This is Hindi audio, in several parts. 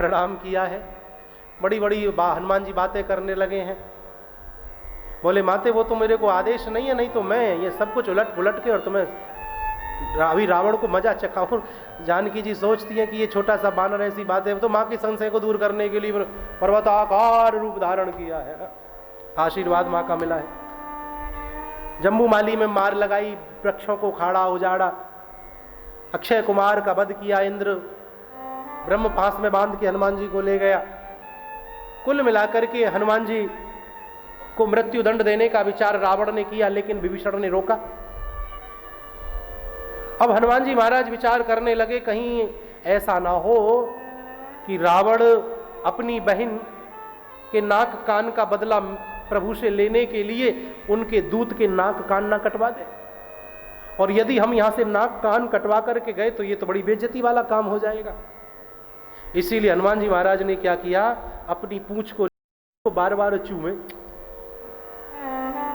प्रणाम किया है। बड़ी बड़ी हनुमान जी बातें करने लगे हैं। बोले माते वो तो मेरे को आदेश नहीं है, नहीं तो मैं ये सब कुछ उलट पुलट के और तुम्हें अभी रावण को मजा चखाऊं। जानकी जी सोचती हैं कि ये छोटा सा बानर ऐसी बात है, तो माँ की संशय को दूर करने के लिए पर्वताकार रूप धारण किया है। आशीर्वाद माँ का मिला है। जम्बूमाली में मार लगाई, वृक्षों को खाड़ा उजाड़ा, अक्षय कुमार का वध किया इंद्र, ब्रह्म पास में बांध के हनुमान जी को ले गया। कुल मिलाकर के हनुमान जी को मृत्यु दंड देने का विचार रावण ने किया, लेकिन विभीषण ने रोका। अब हनुमान जी महाराज विचार करने लगे, कहीं ऐसा ना हो कि रावण अपनी बहन के नाक कान का बदला प्रभु से लेने के लिए उनके दूत के नाक कान ना कटवा दे। और यदि हम यहां से नाक कान कटवा करके गए तो ये तो बड़ी बेइज्जती वाला काम हो जाएगा। इसीलिए हनुमान जी महाराज ने क्या किया, अपनी पूंछ को बार बार चूमे,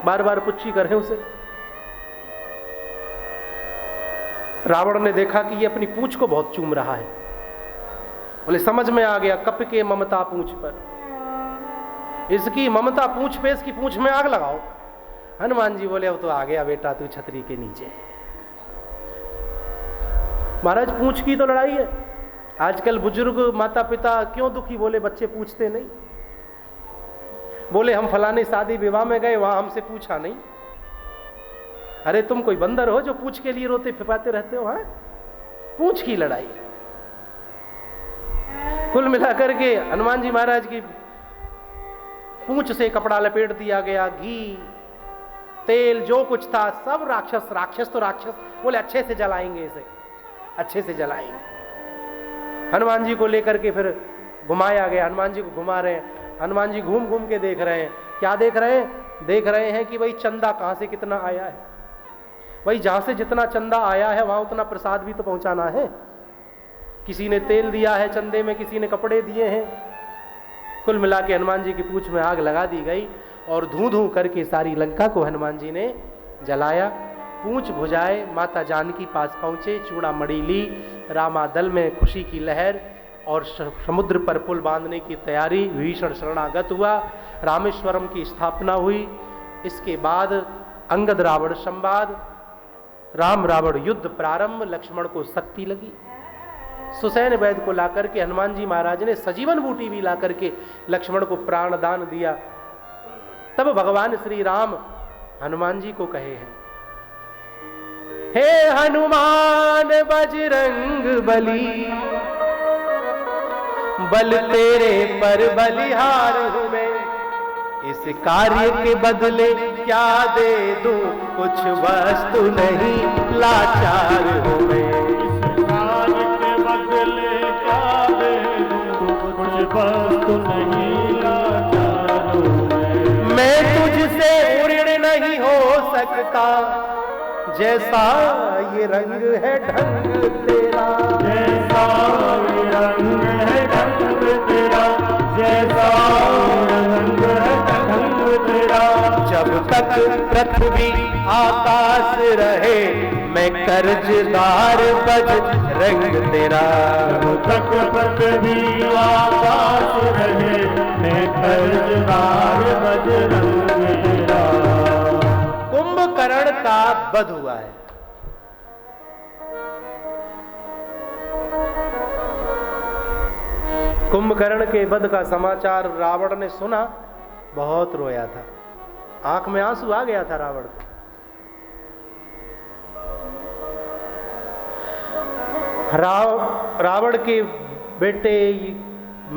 बार बार पुच्छी करें उसे। रावण ने देखा कि ये अपनी पूंछ को बहुत चूम रहा है। बोले समझ में आ गया, कप के ममता पूंछ पर, इसकी ममता पूंछ पे, इसकी पूंछ में आग लगाओ। हनुमान जी बोले अब तो आ गया बेटा तू छतरी के नीचे। महाराज पूंछ की तो लड़ाई है। आजकल बुजुर्ग माता पिता क्यों दुखी, बोले बच्चे पूछते नहीं। बोले हम फलाने शादी विवाह में गए, वहां हमसे पूछा नहीं। अरे तुम कोई बंदर हो जो पूछ के लिए रोते फिपाते रहते हो? हाँ, पूछ की लड़ाई। कुल मिलाकर के हनुमान जी महाराज की पूंछ से कपड़ा लपेट दिया गया, घी तेल जो कुछ था सब राक्षस, राक्षस तो राक्षस, बोले अच्छे से जलाएंगे इसे, अच्छे से जलाएंगे। हनुमान जी को लेकर के फिर घुमाया गया। हनुमान जी को घुमा रहे हैं, हनुमान जी घूम घूम के देख रहे हैं। क्या देख रहे हैं? देख रहे हैं कि भाई चंदा कहां से कितना आया है। भाई जहां से जितना चंदा आया है वहां उतना प्रसाद भी तो पहुंचाना है। किसी ने तेल दिया है चंदे में, किसी ने कपड़े दिए हैं। कुल मिला के हनुमान जी की पूंछ में आग लगा दी गई और धूं धूं करके सारी लंका को हनुमान जी ने जलाया। पूंछ भुजाए माता जानकी पास पहुंचे, चूड़ामणि ली, रामादल में खुशी की लहर और समुद्र पर पुल बांधने की तैयारी। विभीषण शरणागत हुआ, रामेश्वरम की स्थापना हुई। इसके बाद अंगद रावण संवाद, राम रावण युद्ध प्रारंभ। लक्ष्मण को शक्ति लगी, सुसैन वैद्य को लाकर के हनुमान जी महाराज ने सजीवन बूटी भी लाकर के लक्ष्मण को प्राण दान दिया। तब भगवान श्री राम हनुमान जी को कहे हैं, हे हनुमान बजरंग बली, बल तेरे पर बलिहार हूं मैं। इस कार्य के बदले क्या दे दूं, कुछ वस्तु नहीं लाचार हूं मैं। इस कार्य के बदले क्या दे दूं, कुछ वस्तु नहीं लाचार हूं मैं तुझसे ऋण नहीं हो सकता, जैसा ये रंग है ढंग तेरा। जैसा ये रंग है ढंग तेरा, जैसा रंग है ढंग तेरा। जब तक पृथ्वी आकाश रहे मैं कर्जदार बजरंग तेरा। जब तक पृथ्वी आकाश रहे मैं कर्जदार बजरंग तेरा। कुंभकर्ण का वध हुआ है। कुंभकर्ण के वध का समाचार रावण ने सुना, बहुत रोया था, आंख में आंसू आ गया था रावण को। रावण के बेटे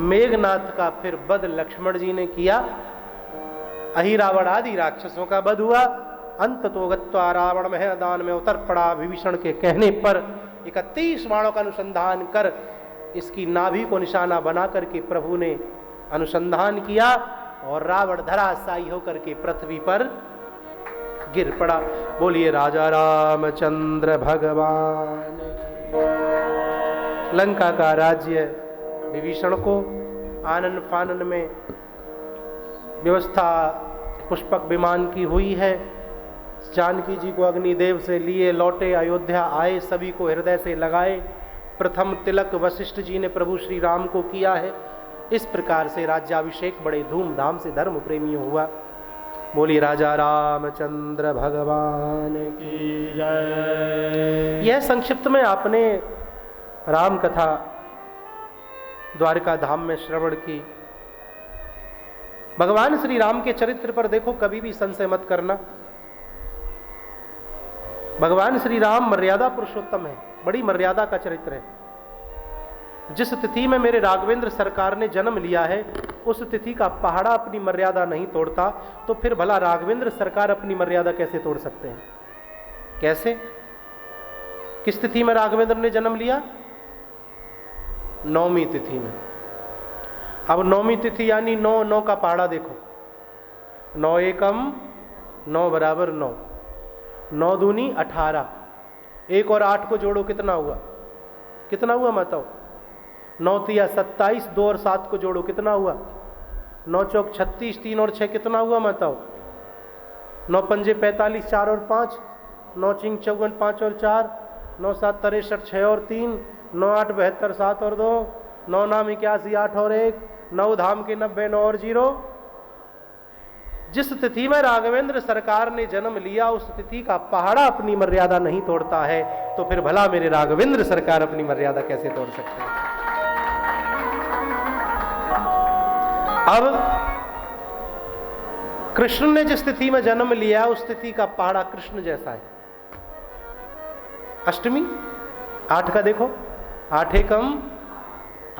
मेघनाथ का फिर वध लक्ष्मण जी ने किया। अहिरावण आदि राक्षसों का वध हुआ। अंत तो गत्वा रावण मैदान में उतर पड़ा। विभीषण के कहने पर 31 बाणों का अनुसंधान कर इसकी नाभि को निशाना बना करके प्रभु ने अनुसंधान किया और रावण धराशायी होकर के पृथ्वी पर गिर पड़ा। बोलिए राजा रामचंद्र भगवान। लंका का राज्य विभीषण को आनन फानन में व्यवस्था पुष्पक विमान की हुई है। जानकी जी को अग्निदेव से लिए लौटे, अयोध्या आए, सभी को हृदय से लगाए, प्रथम तिलक वशिष्ठ जी ने प्रभु श्री राम को किया है। इस प्रकार से राज्याभिषेक बड़े धूमधाम से धर्म प्रेमियों हुआ। बोलिए राजा रामचंद्र भगवान की जय। यह संक्षिप्त में आपने राम कथा द्वारिका धाम में श्रवण की। भगवान श्री राम के चरित्र पर देखो कभी भी संशय मत करना। भगवान श्री राम मर्यादा पुरुषोत्तम है, बड़ी मर्यादा का चरित्र है। जिस तिथि में मेरे राघवेंद्र सरकार ने जन्म लिया है उस तिथि का पहाड़ा अपनी मर्यादा नहीं तोड़ता, तो फिर भला राघवेंद्र सरकार अपनी मर्यादा कैसे तोड़ सकते हैं? कैसे? किस तिथि में राघवेंद्र ने जन्म लिया? नौमी तिथि में। अब नौमी तिथि यानी 9 का पहाड़ा देखो। 9 एकम 9 बराबर 9, 9 दूनी 18, 1 और 8 को जोड़ो कितना हुआ? कितना हुआ बताओ? 9 तिया 27, 2 और 7 को जोड़ो कितना हुआ? 9 चौक 36, 3 और 6 कितना हुआ बताओ? 9 पंजे 45, 4 और 5, 9 चिंग 54, 5 और 4, 9 7 63, 6 और 3, 9 8 72, 7 और 2, 9 नाम 81, 8 और 1, 9 धाम के 90, 9 और 0। जिस तिथि में राघवेंद्र सरकार ने जन्म लिया उस तिथि का पहाड़ा अपनी मर्यादा नहीं तोड़ता है, तो फिर भला मेरे राघवेंद्र सरकार अपनी मर्यादा कैसे तोड़ सकते हैं? अब कृष्ण ने जिस तिथि में जन्म लिया उस तिथि का पहाड़ा कृष्ण जैसा है। अष्टमी 8 का देखो, 8 एकम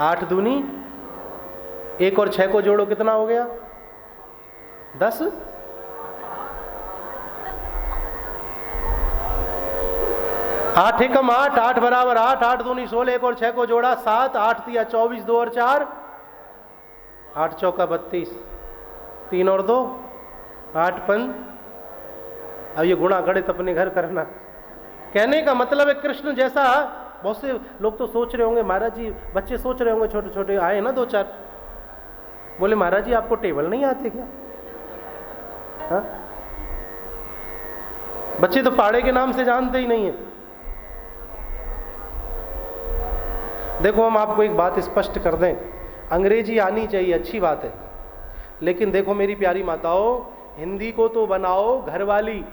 8 दूनी, 1 और 6 को जोड़ो कितना हो गया? 10। 8 एकम 8, 8 बराबर 8, 8 दूनी 16, 1 और 6 को जोड़ा 7, 8 तिया 24, 2 और 4, 8 चौका 32, 3 और 2, 8 पंच। अब ये गुणा गणित अपने घर करना। कहने का मतलब है कृष्ण जैसा। बहुत से लोग तो सोच रहे होंगे, महाराज जी, बच्चे सोच रहे होंगे, छोटे छोटे आए ना 2-4, बोले महाराज जी आपको टेबल नहीं आते क्या? हा? बच्चे तो पहाड़े के नाम से जानते ही नहीं है। देखो हम आपको एक बात स्पष्ट कर दें, अंग्रेजी आनी चाहिए, अच्छी बात है, लेकिन देखो मेरी प्यारी माताओं, हिंदी को तो बनाओ घरवाली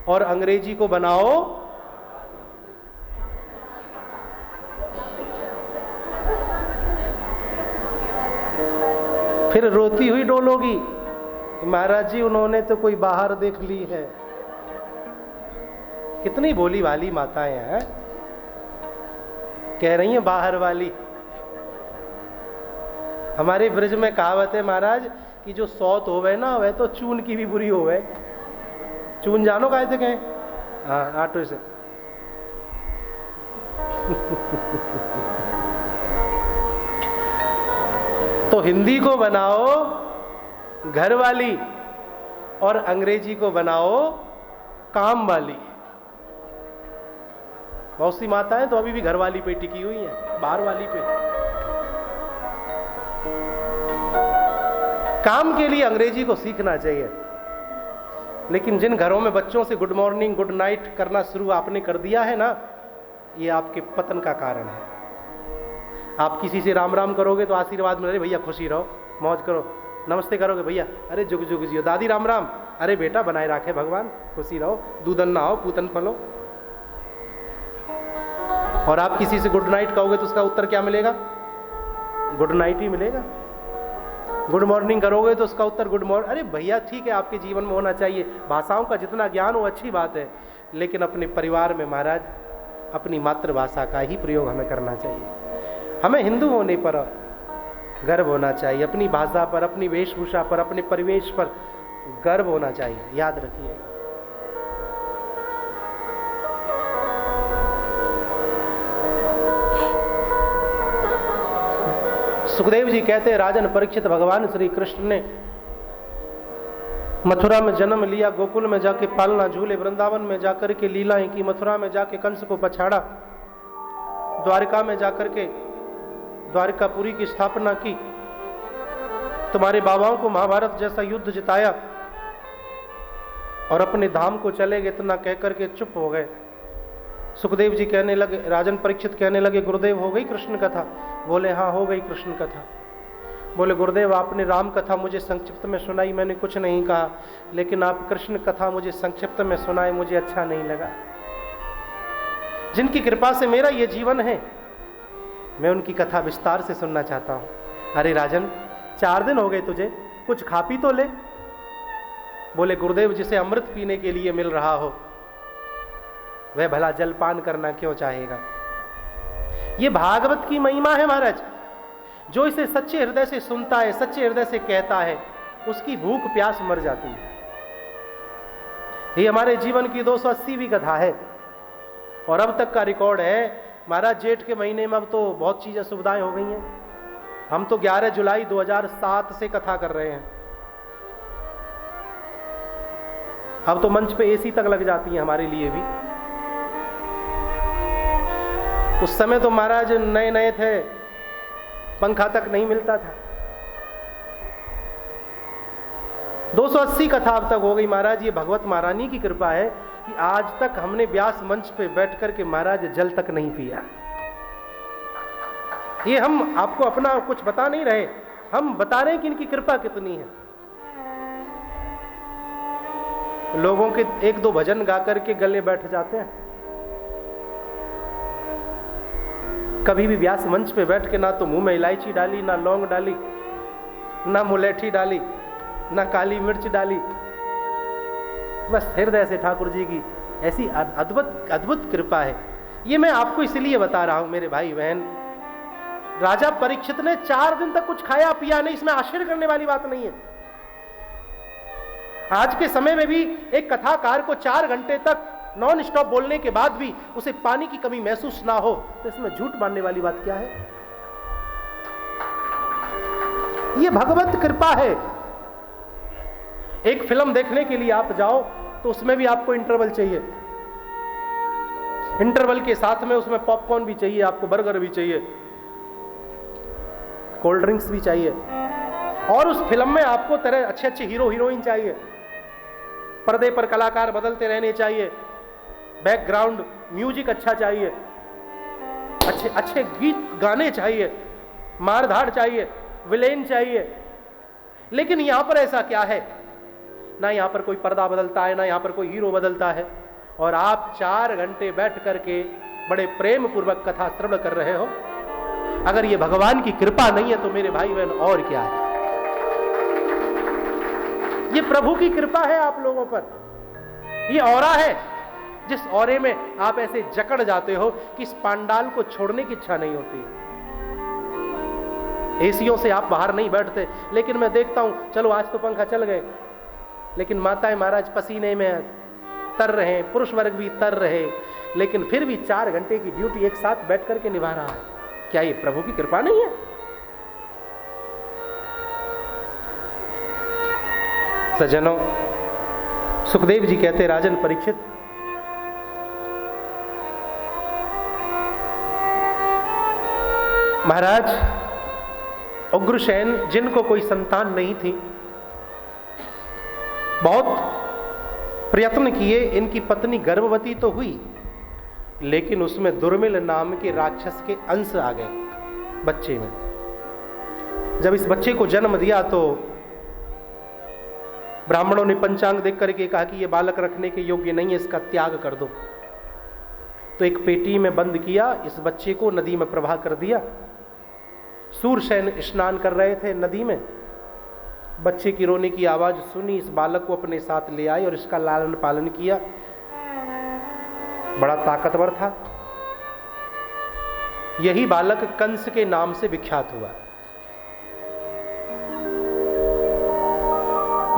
और अंग्रेजी को बनाओ फिर रोती हुई डोलोगी, महाराज जी उन्होंने तो कोई बाहर देख ली है। कितनी भोली वाली माताएं हैं, कह रही हैं बाहर वाली। हमारे ब्रज में कहावत है महाराज कि जो सौत होवे ना वह तो चून की भी बुरी होवे। चून जानो काहे से कहें? हाँ, आटो से। तो हिंदी को बनाओ घर वाली और अंग्रेजी को बनाओ काम वाली। बहुत सी माताएं तो अभी भी घर वाली पे टिकी हुई हैं, बाहर वाली पे। काम के लिए अंग्रेजी को सीखना चाहिए, लेकिन जिन घरों में बच्चों से गुड मॉर्निंग गुड नाइट करना शुरू आपने कर दिया है ना, ये आपके पतन का कारण है। आप किसी से राम राम करोगे तो आशीर्वाद मिले, भैया खुशी रहो, मौज करो। नमस्ते करोगे, भैया अरे जुग जुग जियो, दादी राम राम, अरे बेटा बनाए रखे भगवान, खुशी रहो, दूधन ना हो पूतन फलो। और आप किसी से गुड नाइट कहोगे तो उसका उत्तर क्या मिलेगा? गुड नाइट ही मिलेगा। गुड मॉर्निंग करोगे तो उसका उत्तर गुड मॉर्निंग। अरे भैया ठीक है, आपके जीवन में होना चाहिए, भाषाओं का जितना ज्ञान हो अच्छी बात है, लेकिन अपने परिवार में महाराज अपनी मातृभाषा का ही प्रयोग हमें करना चाहिए। हमें हिंदू होने पर गर्व होना चाहिए, अपनी भाषा पर, अपनी वेशभूषा पर, अपने परिवेश पर गर्व होना चाहिए, याद रखिए। सुखदेव जी कहते हैं, राजन परीक्षित भगवान श्री कृष्ण ने मथुरा में जन्म लिया, गोकुल में जाके पालना झूले, वृंदावन में जाकर के लीलाएं की, मथुरा में जाके कंस को पछाड़ा, द्वारिका में जाकर के द्वारिकापुरी की स्थापना की, तुम्हारे बाबाओं को महाभारत जैसा युद्ध जिताया और अपने धाम को चले गए, इतना कहकर के चुप हो गए। सुखदेव जी कहने लगे, राजन परीक्षित कहने लगे, गुरुदेव हो गई कृष्ण कथा? बोले हाँ हो गई कृष्ण कथा। बोले गुरुदेव आपने राम कथा मुझे संक्षिप्त में सुनाई, मैंने कुछ नहीं कहा, लेकिन आप कृष्ण कथा मुझे संक्षिप्त में सुनाए, मुझे अच्छा नहीं लगा। जिनकी कृपा से मेरा ये जीवन है, मैं उनकी कथा विस्तार से सुनना चाहता हूँ। अरे राजन 4 दिन हो गए तुझे, कुछ खा पी तो ले। बोले गुरुदेव जिसे अमृत पीने के लिए मिल रहा हो वह भला जलपान करना क्यों चाहेगा? ये भागवत की महिमा है महाराज। जो इसे सच्चे हृदय से सुनता है, सच्चे हृदय से कहता है, उसकी भूख प्यास मर जाती है। ये हमारे जीवन की 280वीं कथा है और अब तक का रिकॉर्ड है महाराज। जेठ के महीने में अब तो बहुत चीजें सुविधाएं हो गई हैं। हम तो 11 जुलाई 2007 से कथा कर रहे हैं। अब तो मंच पे एसी तक लग जाती है हमारे लिए भी। उस समय तो महाराज नए नए थे, पंखा तक नहीं मिलता था। 280 कथा अब तक हो गई महाराज। ये भगवत महारानी की कृपा है कि आज तक हमने व्यास मंच पे बैठ कर के महाराज जल तक नहीं पिया। ये हम आपको अपना कुछ बता नहीं रहे, हम बता रहे हैं कि इनकी कृपा कितनी है। लोगों के 1-2 भजन गा करके गले बैठ जाते हैं। कभी भी व्यास मंच पे बैठ के ना तो मुंह में इलायची डाली, ना लौंग डाली, ना मुलेठी डाली, ना काली मिर्च डाली। बस हृदय से ठाकुर जी की ऐसी अद्भुत अद्भुत कृपा है। ये मैं आपको इसलिए बता रहा हूं मेरे भाई बहन। राजा परीक्षित ने 4 दिन तक कुछ खाया पिया नहीं, इसमें आश्चर्य करने वाली बात नहीं है। आज के समय में भी एक कथाकार को 4 घंटे तक नॉन स्टॉप बोलने के बाद भी उसे पानी की कमी महसूस ना हो, तो इसमें झूठ मानने वाली बात क्या है? यह भगवत कृपा है। एक फिल्म देखने के लिए आप जाओ तो उसमें भी आपको इंटरवल चाहिए, इंटरवल के साथ में उसमें पॉपकॉर्न भी चाहिए, आपको बर्गर भी चाहिए, कोल्ड ड्रिंक्स भी चाहिए, और उस फिल्म में आपको तरह अच्छे अच्छे हीरो हीरोइन चाहिए, पर्दे पर कलाकार बदलते रहने चाहिए, बैकग्राउंड म्यूजिक अच्छा चाहिए, अच्छे अच्छे गीत गाने चाहिए, मारधाड़ चाहिए, विलेन चाहिए। लेकिन यहां पर ऐसा क्या है? ना यहां पर कोई पर्दा बदलता है, ना यहां पर कोई हीरो बदलता है, और आप 4 घंटे बैठ करके बड़े प्रेम पूर्वक कथा श्रवण कर रहे हो। अगर ये भगवान की कृपा नहीं है तो मेरे भाई बहन और क्या है? ये प्रभु की कृपा है आप लोगों पर। ये औरा है जिस औरे में आप ऐसे जकड़ जाते हो कि इस पांडाल को छोड़ने की इच्छा नहीं होती। एसियों से आप बाहर नहीं बैठते, लेकिन मैं देखता हूं चलो आज तो पंखा चल गए, लेकिन माताएं महाराज पसीने में तर रहे, पुरुष वर्ग भी तर रहे, लेकिन फिर भी 4 घंटे की ड्यूटी एक साथ बैठ करके निभा रहा है। क्या ये प्रभु की कृपा नहीं है? सज्जनों, सुखदेव जी कहते राजन परीक्षित, महाराज उग्रसेन जिनको कोई संतान नहीं थी, बहुत प्रयत्न किए, इनकी पत्नी गर्भवती तो हुई, लेकिन उसमें दुर्मिल नाम के राक्षस के अंश आ गए बच्चे में। जब इस बच्चे को जन्म दिया तो ब्राह्मणों ने पंचांग देख करके कहा कि यह बालक रखने के योग्य नहीं है, इसका त्याग कर दो। तो एक पेटी में बंद किया, इस बच्चे को नदी में प्रवाह कर दिया। सूरसेन स्नान कर रहे थे नदी में, बच्चे की रोने की आवाज सुनी, इस बालक को अपने साथ ले आए और इसका लालन पालन किया। बड़ा ताकतवर था। यही बालक कंस के नाम से विख्यात हुआ।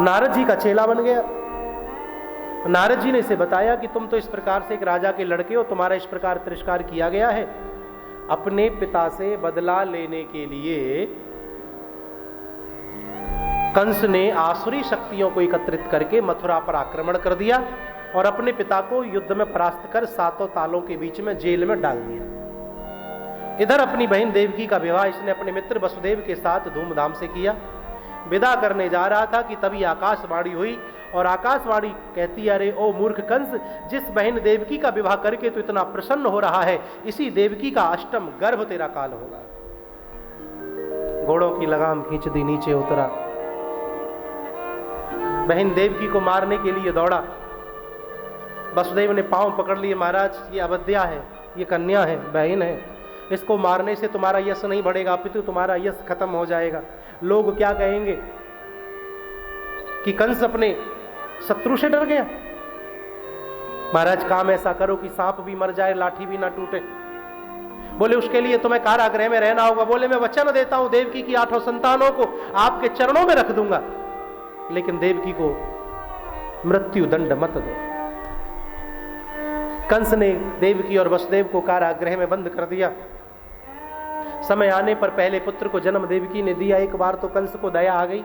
नारद जी का चेला बन गया। नारद जी ने इसे बताया कि तुम तो इस प्रकार से एक राजा के लड़के हो, तुम्हारा इस प्रकार तिरस्कार किया गया है। अपने पिता से बदला लेने के लिए कंस ने आसुरी शक्तियों को एकत्रित करके मथुरा पर आक्रमण कर दिया और अपने पिता को युद्ध में परास्त कर 7 तालों के बीच में जेल में डाल दिया। इधर अपनी बहन देवकी का विवाह इसने अपने मित्र वसुदेव के साथ धूमधाम से किया। विदा करने जा रहा था कि तभी आकाशवाणी हुई और आकाशवाणी कहती है, अरे ओ मूर्ख कंस, जिस बहन देवकी का विवाह करके तो इतना प्रसन्न हो रहा है, इसी देवकी का अष्टम गर्भ तेरा काल होगा। घोड़ों की लगाम खींच दी, नीचे उतरा, बहन देवकी को मारने के लिए दौड़ा। वसुदेव ने पांव पकड़ लिए, महाराज ये अवध्या है, ये कन्या है, बहन है, इसको मारने से तुम्हारा यश नहीं बढ़ेगा, अपितु तुम्हारा यश खत्म हो जाएगा। लोग क्या कहेंगे कि कंस अपने शत्रु से डर गया। महाराज काम ऐसा करो कि सांप भी मर जाए, लाठी भी ना टूटे। बोले उसके लिए तुम्हें कारागृह में रहना होगा। बोले मैं वचन देता हूं देवकी की 8 संतानों को आपके चरणों में रख दूंगा, लेकिन देवकी को मृत्यु दंड मत दो। कंस ने देवकी और वसुदेव को कारागृह में बंद कर दिया। समय आने पर पहले पुत्र को जन्म देवकी ने दिया। एक बार तो कंस को दया आ गई,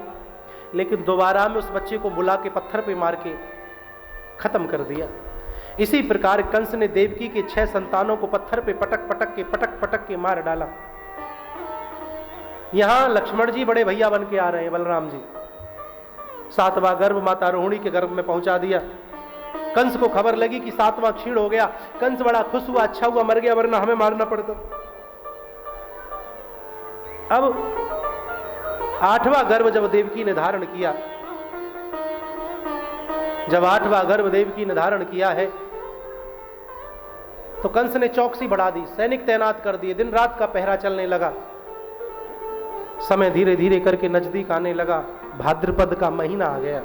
लेकिन दोबारा में उस बच्चे को बुला के पत्थर पे मार के खत्म कर दिया। इसी प्रकार कंस ने देवकी के 6 संतानों को पत्थर पे पटक पटक के मार डाला। यहां लक्ष्मण जी बड़े भैया बन के आ रहे हैं, बलराम जी। 7वां गर्भ माता रोहिणी के गर्भ में पहुंचा दिया। कंस को खबर लगी कि 7वां क्षीण हो गया। कंस बड़ा खुश हुआ, अच्छा हुआ मर गया, वरना हमें मारना पड़ता। अब 8वां गर्भ जब देवकी ने धारण किया, जब 8वां गर्भ देवकी ने धारण किया है, तो कंस ने चौकसी बढ़ा दी, सैनिक तैनात कर दिए, दिन रात का पहरा चलने लगा। समय धीरे धीरे करके नजदीक आने लगा। भाद्रपद का महीना आ गया।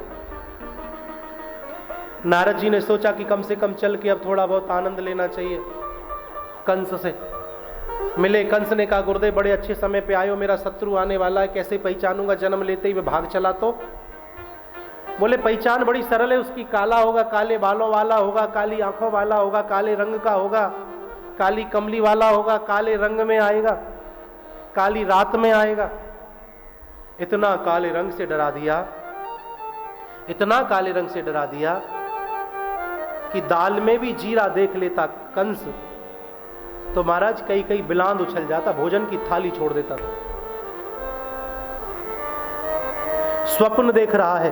नारद जी ने सोचा कि कम से कम चल के अब थोड़ा बहुत आनंद लेना चाहिए। कंस से मिले। कंस ने कहा, गुरुदेव बड़े अच्छे समय पे आए हो, मेरा शत्रु आने वाला है, कैसे पहचानूंगा? जन्म लेते ही मैं भाग चला तो? बोले पहचान बड़ी सरल है उसकी, काला होगा, काले बालों वाला होगा, काली आंखों वाला होगा, काले रंग का होगा, काली कमली वाला होगा, काले रंग में आएगा, काली रात में आएगा। इतना काले रंग से डरा दिया, इतना काले रंग से डरा दिया कि दाल में भी जीरा देख लेता कंस तो महाराज कई कई बिलांद उछल जाता, भोजन की थाली छोड़ देता था। स्वप्न देख रहा है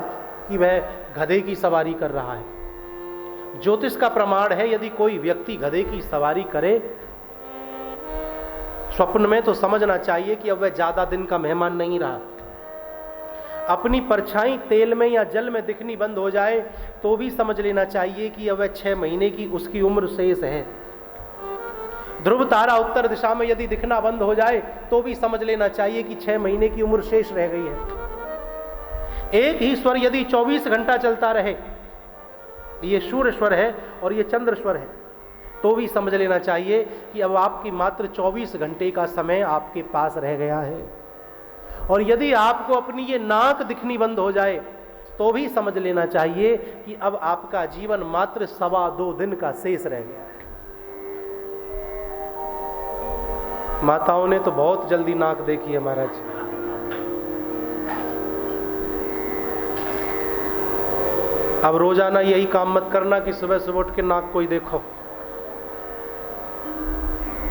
कि वह गधे की सवारी कर रहा है। ज्योतिष का प्रमाण है, यदि कोई व्यक्ति गधे की सवारी करे स्वप्न में, तो समझना चाहिए कि अब वह ज्यादा दिन का मेहमान नहीं रहा। अपनी परछाई तेल में या जल में दिखनी बंद हो जाए तो भी समझ लेना चाहिए कि अब वह 6 महीने की उसकी उम्र शेष है। ध्रुव तारा उत्तर दिशा में यदि दिखना बंद हो जाए तो भी समझ लेना चाहिए कि 6 महीने की उम्र शेष रह गई है। एक ही स्वर यदि 24 घंटा चलता रहे, ये सूर्य स्वर है और ये चंद्र स्वर है, तो भी समझ लेना चाहिए कि अब आपकी मात्र 24 घंटे का समय आपके पास रह गया है। और यदि आपको अपनी ये नाक दिखनी बंद हो जाए तो भी समझ लेना चाहिए कि अब आपका जीवन मात्र 2.25 दिन का शेष रह गया है। माताओं ने तो बहुत जल्दी नाक देखी है महाराज। अब रोजाना यही काम मत करना कि सुबह सुबह उठ के नाक कोई देखो।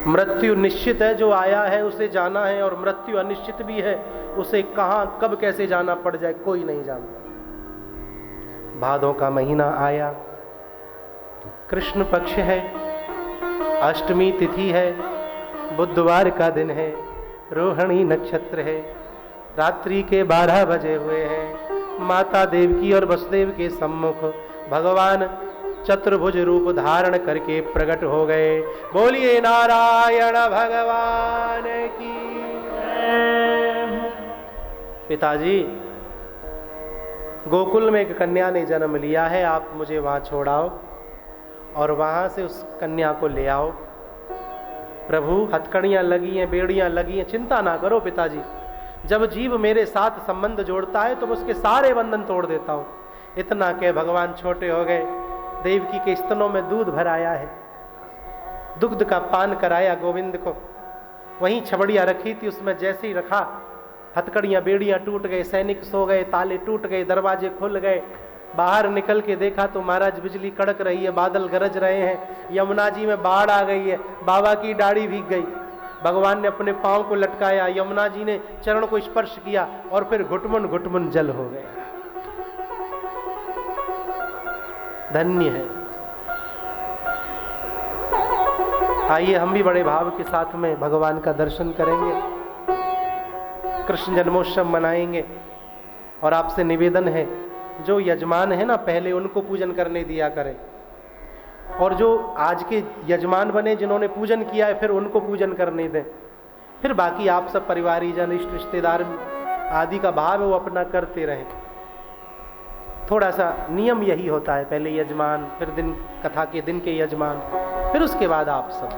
मृत्यु निश्चित है, जो आया है उसे जाना है, और मृत्यु अनिश्चित भी है, उसे कहां कब कैसे जाना पड़ जाए कोई नहीं जानता। भादों का महीना आया, कृष्ण पक्ष है, अष्टमी तिथि है, बुधवार का दिन है, रोहिणी नक्षत्र है, रात्रि के 12 बजे हुए हैं। माता देवकी और वसुदेव के सम्मुख भगवान चतुर्भुज रूप धारण करके प्रकट हो गए। बोलिए नारायण भगवान की। पिताजी, गोकुल में एक कन्या ने जन्म लिया है, आप मुझे वहां छोड़ाओ और वहां से उस कन्या को ले आओ। प्रभु, हथकड़ियां लगी हैं, बेड़ियां लगी हैं, चिंता ना करो पिताजी। जब जीव मेरे साथ संबंध जोड़ता है तो मैं उसके सारे बंधन तोड़ देता हूं। इतना के भगवान छोटे हो गए, देवकी के स्तनों में दूध भराया है, दुग्ध का पान कराया गोविंद को। वहीं छबड़िया रखी थी, उसमें जैसे ही रखा हथकड़ियां बेड़ियां टूट गए, सैनिक सो गए, ताले टूट गए, दरवाजे खुल गए। बाहर निकल के देखा तो महाराज बिजली कड़क रही है, बादल गरज रहे हैं, यमुना जी में बाढ़ आ गई है, बाबा की दाढ़ी भीग गई। भगवान ने अपने पांव को लटकाया, यमुना जी ने चरण को स्पर्श किया और फिर घुटमुन घुटमुन जल हो गया। धन्य है। आइए हम भी बड़े भाव के साथ में भगवान का दर्शन करेंगे, कृष्ण जन्मोत्सव मनाएंगे। और आपसे निवेदन है, जो यजमान है ना, पहले उनको पूजन करने दिया करें, और जो आज के यजमान बने जिन्होंने पूजन किया है फिर उनको पूजन करने दें। फिर बाकी आप सब परिवारीजन, इष्ट रिश्तेदार आदि का भाव है वो अपना करते रहें। थोड़ा सा नियम यही होता है, पहले यजमान, फिर दिन कथा के दिन के यजमान, फिर उसके बाद आप सब।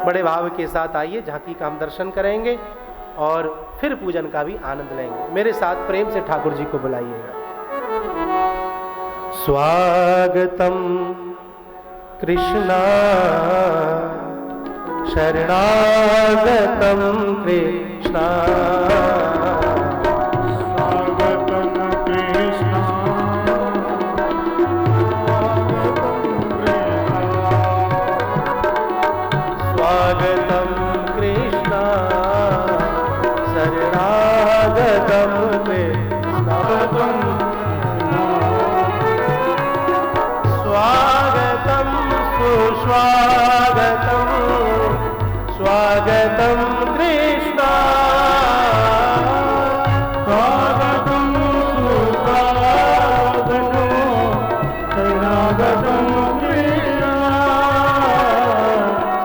बड़े भाव के साथ आइए, झांकी का हम दर्शन करेंगे और फिर पूजन का भी आनंद लेंगे। मेरे साथ प्रेम से ठाकुर जी को बुलाइएगा। स्वागतम कृष्णा शरणागतम कृष्णा, स्वागतम कृष्णा शरणागतम कृष्णा, स्वागतम सुस्वागतम स्वागतम कृष्णा, स्वागतम सुस्वागतम शरणागतम कृष्णा,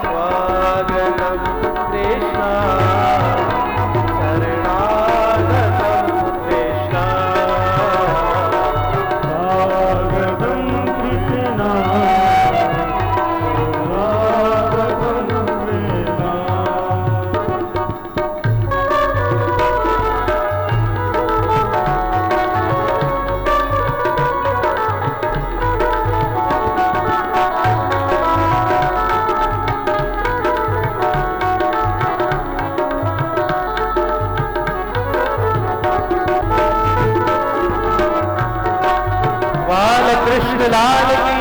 स्वागतम कृष्णा शरणागतम कृष्णा, स्वागतम कृष्णा कृष्ण लाल की,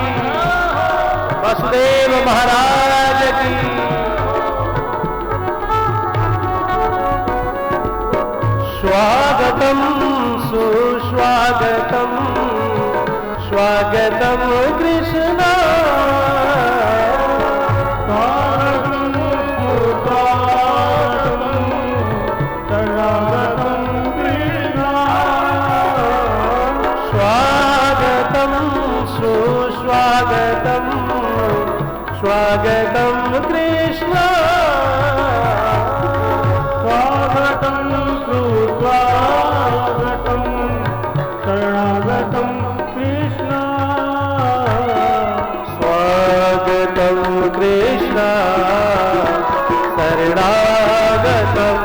वसुदेव महाराज की। स्वागतम सुस्वागतम स्वागतम कृष्णा, स्वागतम सुस्वागतम शरणागतम कृष्णा, स्वागतम सुस्वागतम स्वागतम कृष्णा, स्वागतम सुस्वागतम शरणागतम कृष्णा, स्वागतम कृष्णा शरणागतम।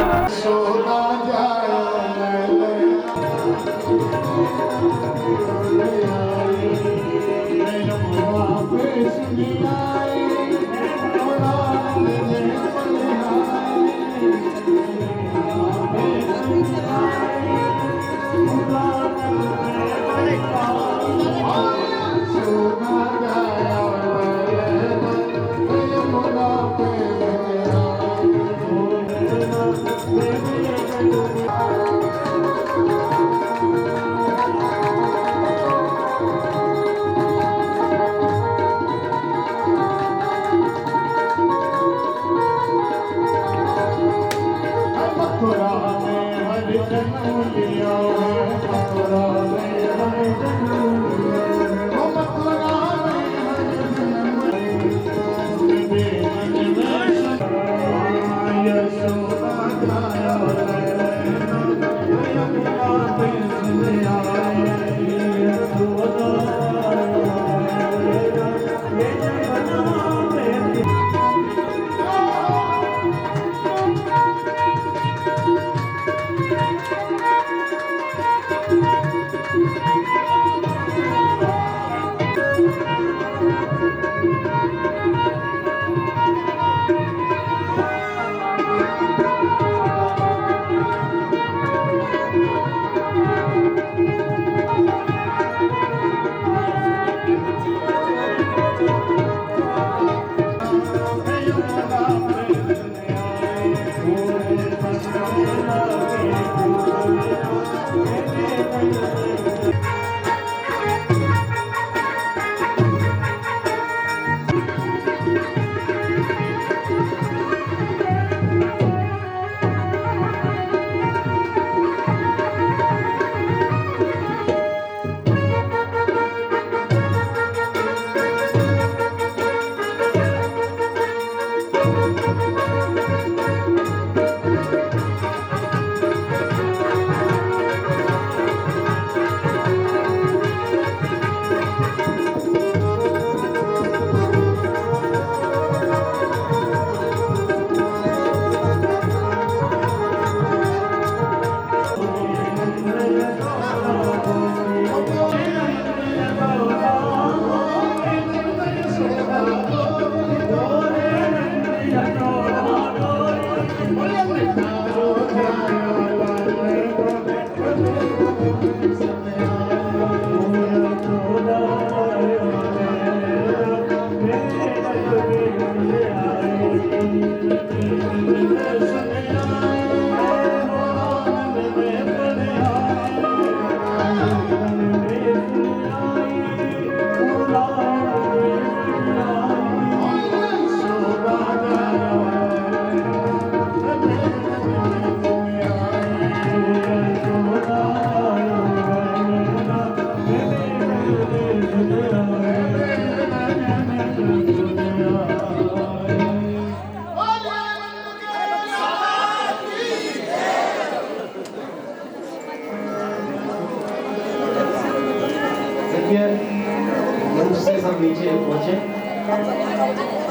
नीचे पहुंचे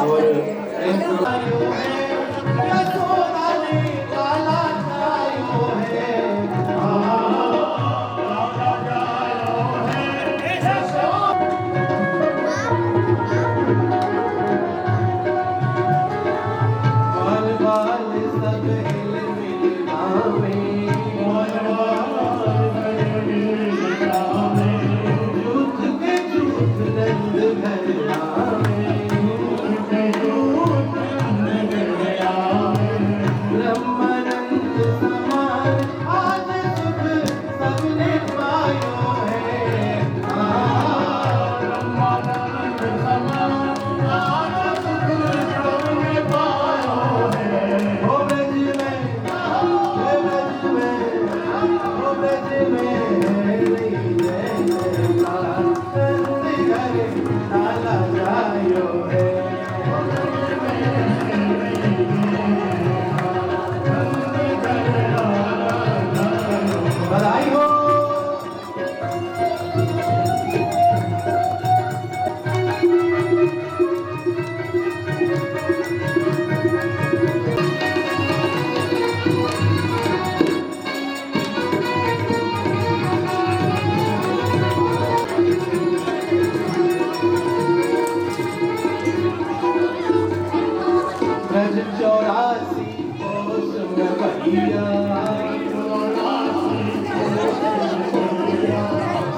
और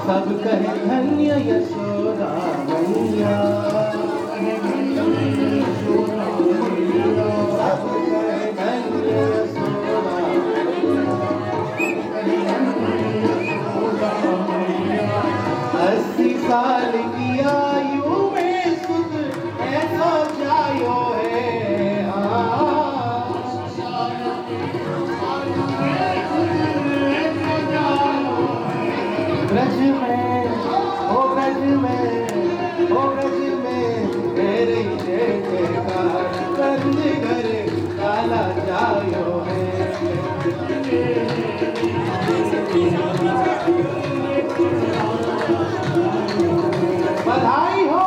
सब कहे धन्य यशोदा मैया, सब कहे धन्य यशोदा मैया। 80 साल की आयु में सुख ऐसा जायो है ब्रज में, ओ ब्रज में, ओ ब्रज में तेरे जय जयकार कंद घर काला जायो है। बधाई हो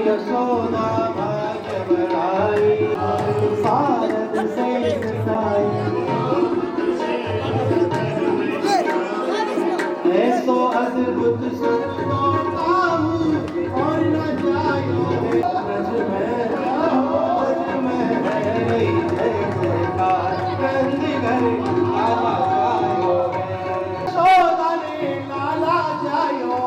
यशोदा भाग्य बढ़ाई सारद से ऐसो अद्भुत सुनता हूँ और न जायो ब्रज में जय जयकार कंद घर काला जायो यशोदा ने काला जायो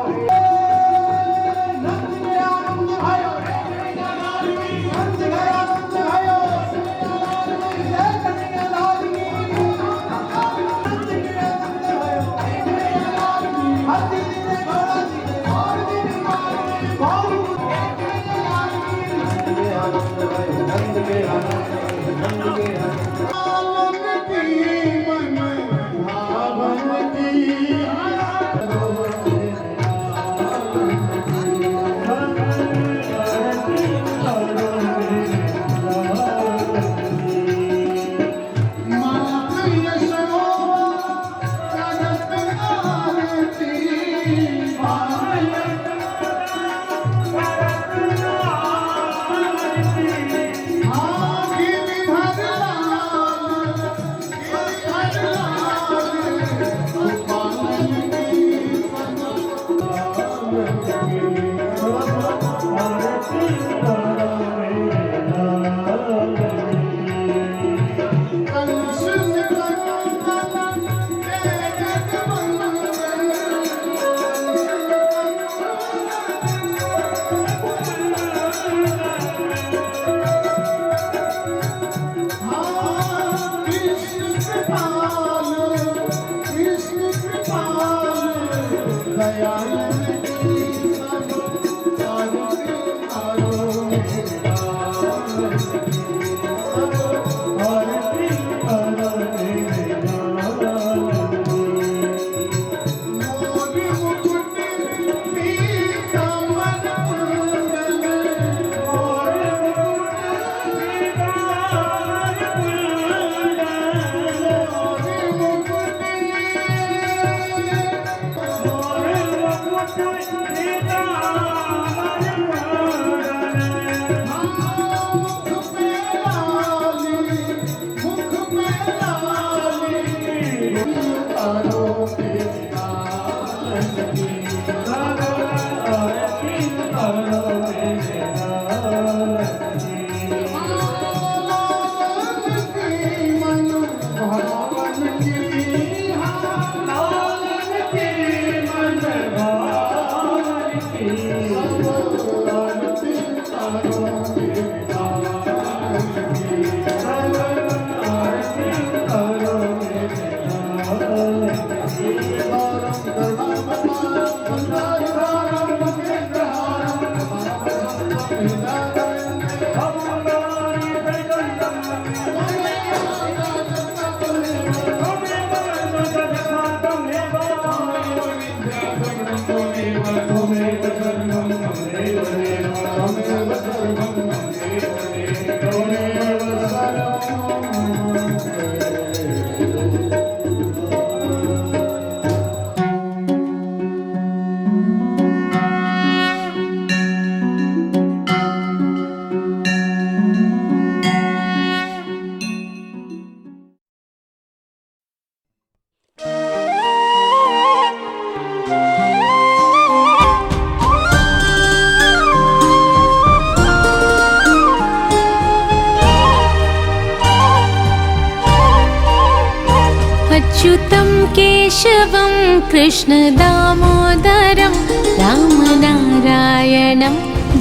अच्युतं केशवं कृष्णदामोदरं रामनारायणं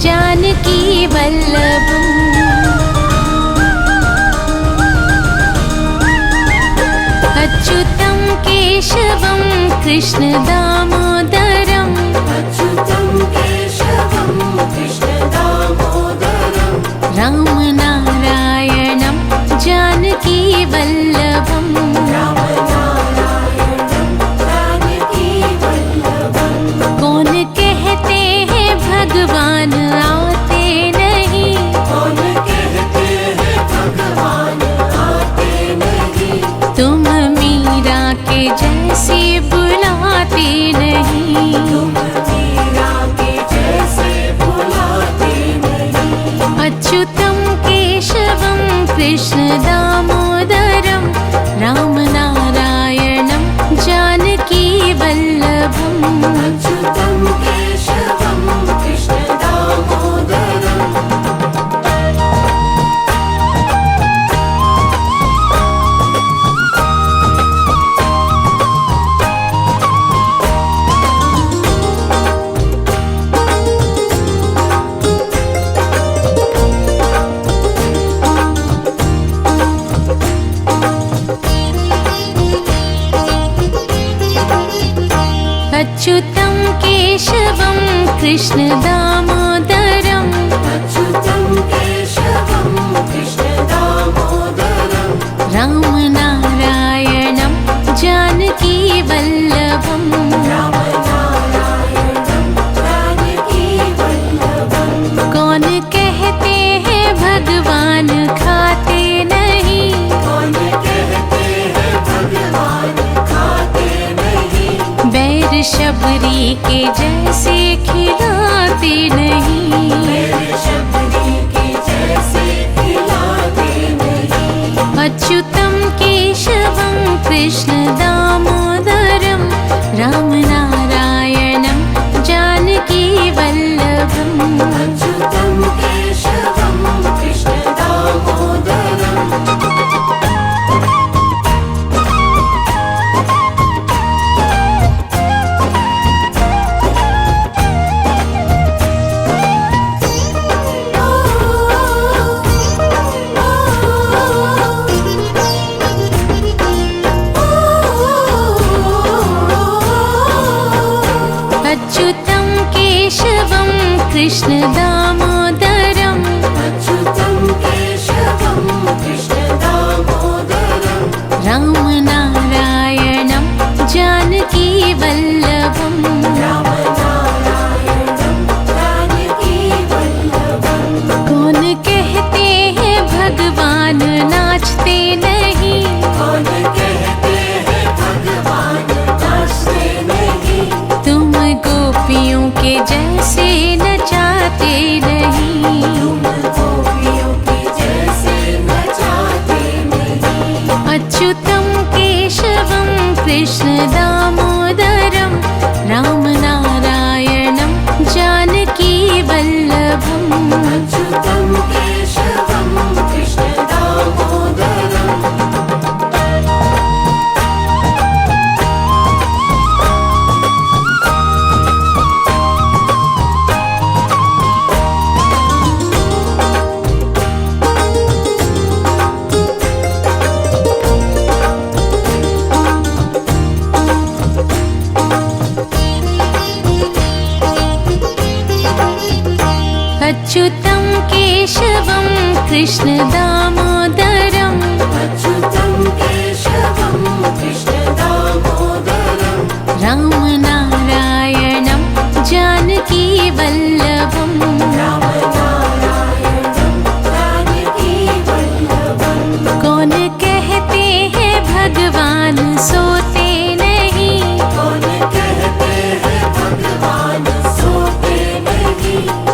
जानकीवल्लभम् अच्युतं केशवं कृष्णदामोदरं रामनारायणं जानकीवल्लभम् कौन कहते हैं भगवान आते नहीं, तुम मीरा के जैसे बुलाते नहीं, अच्युतं केशवं कृष्णदामोदरं रामनारायणं जानकीवल्लभम् अच्युतं केशवं कृष्णदामोदरं रामनारायणं जानकीवल्लभम् कौन कहते हैं भगवान खाते नहीं, बैर शबरी के जैसे खिलाते नहीं, अच्युतं केशवं कृष्णदामोदरं रामनारायणं जानकीवल्लभम् अच्युतं केशवं कृष्णदामोदरं रामनारायणं जानकीवल्लभम् कौन कहते हैं भगवान नाचते नहीं, तुम गोपियों के जैसे नचाते नहीं, अच्युतं केशवं कृष्णदामोदरं रामनारायणं जानकीवल्लभम् अच्युतं केशवं कृष्णदामोदरं रामनारायणं जानकीवल्लभम् कौन कहते हैं भगवान सोते नहीं,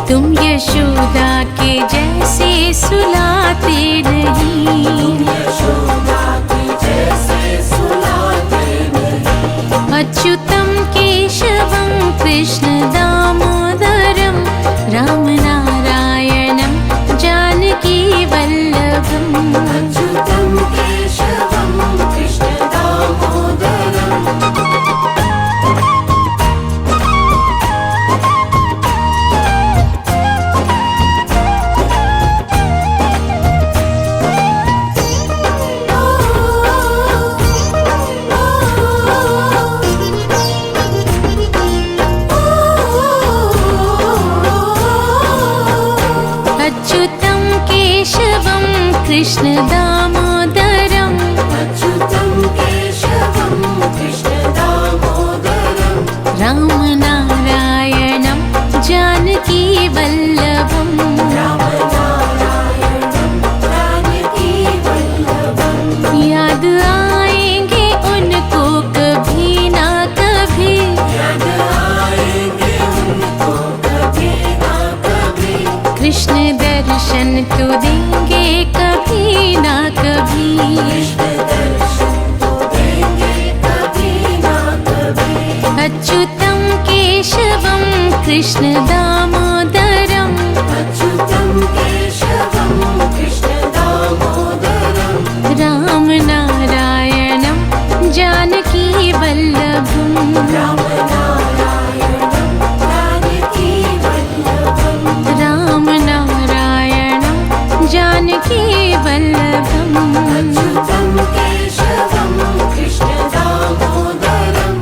तुम यशोदा के जैसे सुलाते नहीं, अच्युतं केशवं कृष्णदामोदरं रामनारायणं जानकीवल्लभम् अच्युतं केशवं कृष्णदामोदरं कृष्ण दामोदरम् अच्युतं केशवं कृष्ण दामोदरं रामनारायणं जानकी वल्लभम् रामनारायणं जानकी वल्लभं याद आएंगे उनको कभी ना कभी याद आएंगे उनको कभी ना कभी कृष्ण दर्शन तो देंगे कभी ना कभी कृष्ण दर्शन तो देंगे कभी ना कभी अच्युतं केशवं कृष्ण दामोदरम् अच्युतं केशवं कृष्ण दामोदरं रामनारायणं जानकी वल्लभम् रामनारायणं जानकी वल्लभं रामनारायणं जानकी वल्लभम् अच्युतं केशवं कृष्ण दामोदरम्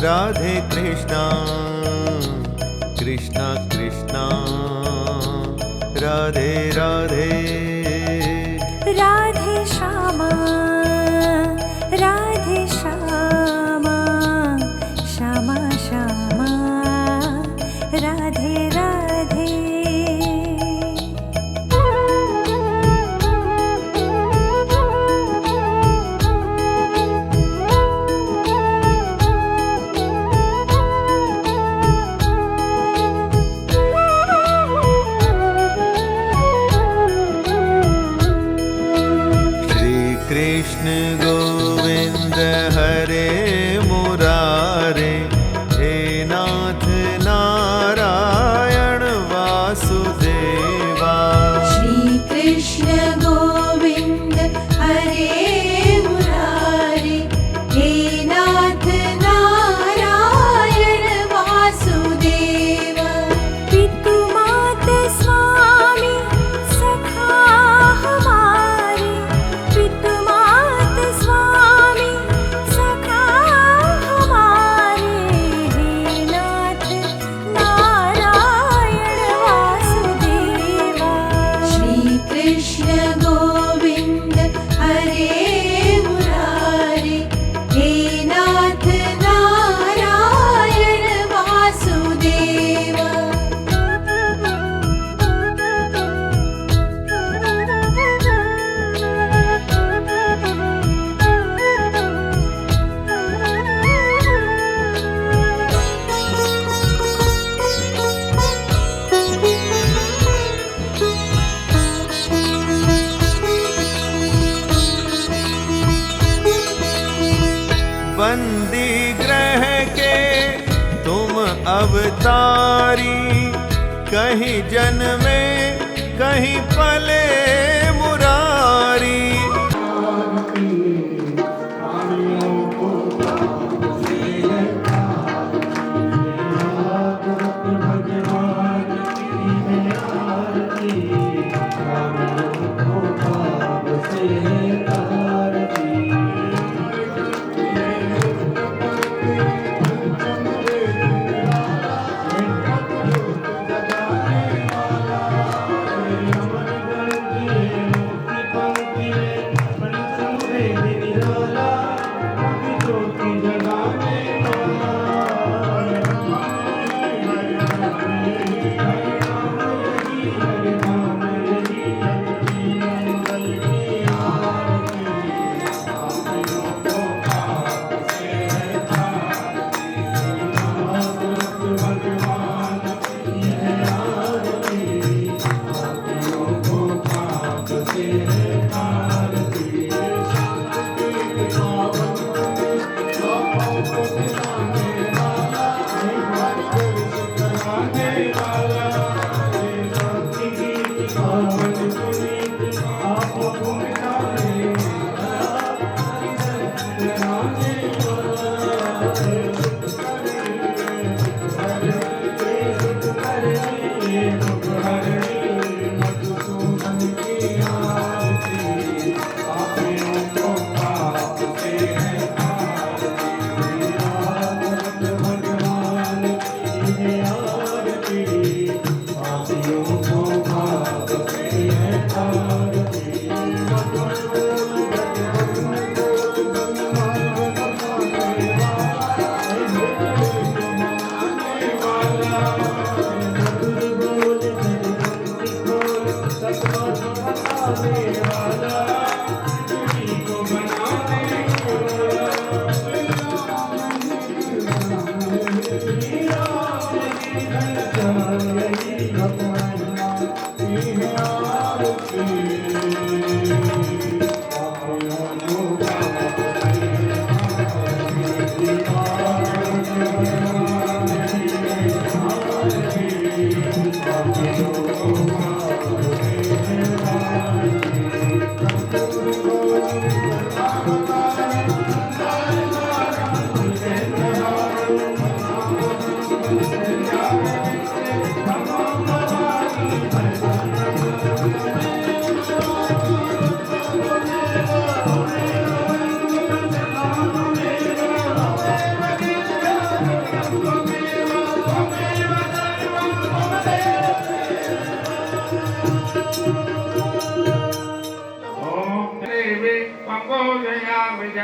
राधे कृष्णा कृष्णा कृष्णा राधे राधे राधे श्यामा श्यामा श्यामा राधे राधे कृष्ण गोविंद हरे मुरारे हे नाथ नारायण वासुदेवा श्री कृष्ण गोविंद हरे मुरारे हे नाथ नारायण वासुदेव पितु मात स्वामी सखा हमारे पितु मात स्वामी सखा हमारे हे नाथ नारायण वासुदेवा श्री कृष्ण गोविंद हरे मुरारे हे नाथ नारायण वासुदेव बंदी ग्रह के तुम अवतारी कहीं जन्मे कहीं पले मुरारी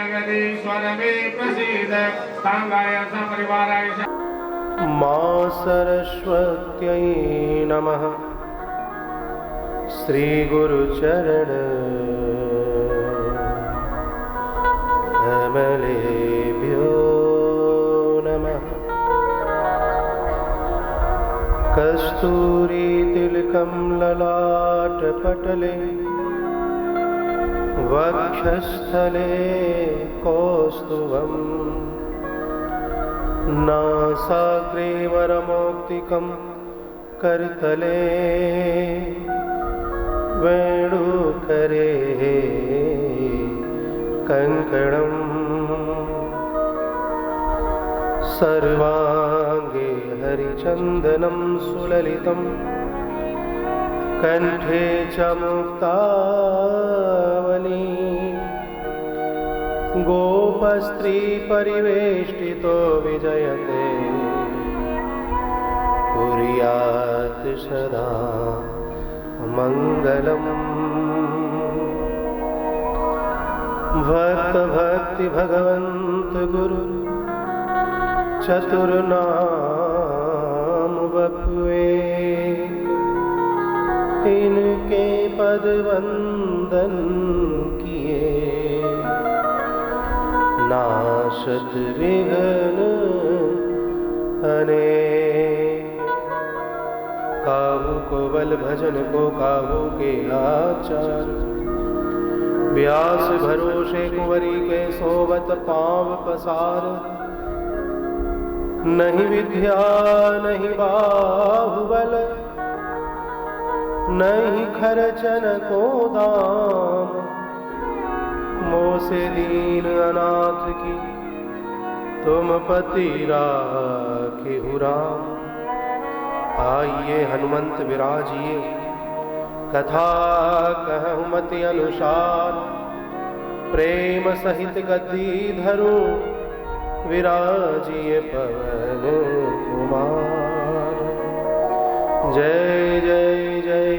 जगदीश्वर मे प्रसीद सांगाय सपरिवाराय मां सरस्वत्यै नमः। श्री गुरुचरण कमलेभ्यो नमः। कस्तूरी तिलकं ललाटपटले वक्षस्थले कौस्तुभम् नासाग्रे वरमौक्तिकं करतले वेणुकरे कंकणम् सर्वांगे हरिचन्दनं सुललितं कंठे च मुक्तावली गोपस्त्री परिवेष्टितो विजयते कुर्यात् सदा मंगलम्। भक्त भक्ति भगवंत गुरु चतुर्नाम बपुए इनके पद वंदन किए नाशत विघ्न अनेक। काहू को बल भजन को काहू के आचार व्यास भरोसे कुंवरी के सोवत पांव पसार। नहीं विद्या नहीं बाहुबल नहीं खर्चन को दाम मोसे दीन अनाथ की तुम पति राखे राम। आइए हनुमंत विराजिए कथा कहूँ मति अनुसार प्रेम सहित गद्दी धरूं विराजिए पवन कुमार। जय जय जय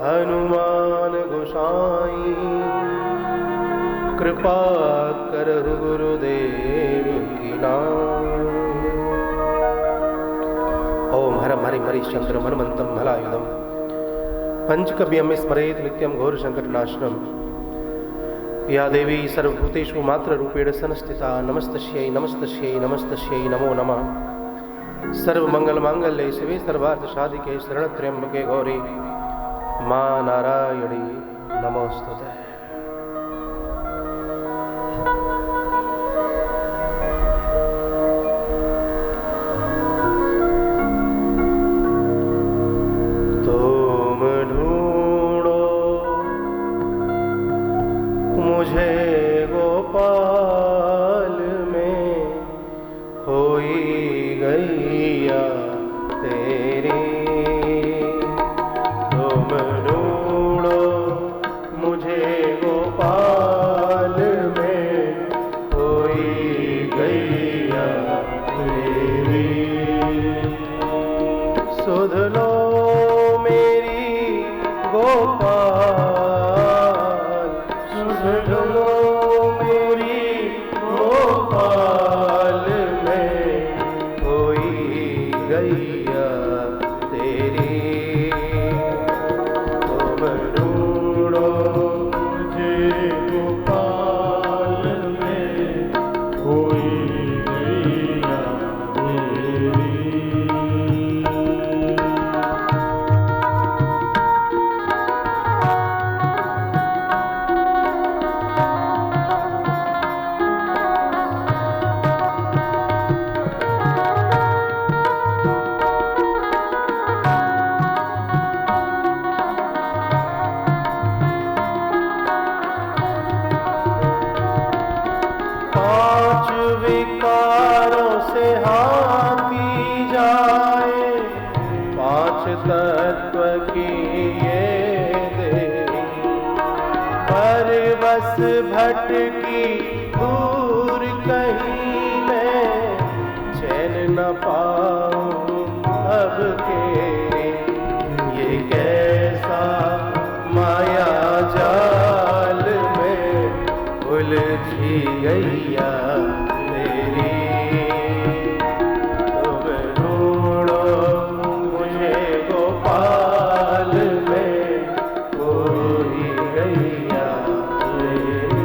हनुमान गोसाई कृपा करहु गुरुदेव की नाम। ओम हरम हरिं हरिश्चंद्र मनमंतं मलायुधम पंचकव्यम स्मरेत नित्यं घोर संकटनाशनम। या देवी सर्वभूतेषु मात्र रूपेण संस्थिता नमस्तस्यै नमस्तस्यै नमस्तस्यै नमो नमः। सर्वमंगल मांगल्ये शिवे सर्वार्थ साधिके शरणत्र्यंबके गौरी मां नारायणी नमोस्तुते। मुझे गोपाल में खोई गैया तेरी तुम ढूंढो मुझे गोपाल में खोई गैया तेरी। सुध लो मेरी गोपाल ढूंढो मेरी गोपाल में कोई गैया तेरी तुम ढूंढो मुझे गोपाल में कोई गैया तेरी। विकारों से हाकी जाए पांच तत्व की ये दे पर बस भटकी दूर कहीं मैं चैन न पाऊं अब के। ये कैसा माया जाल में उलझ गैया मेरी। तुम ढूंढो मुझे गोपाल में, कोई गैया मेरी।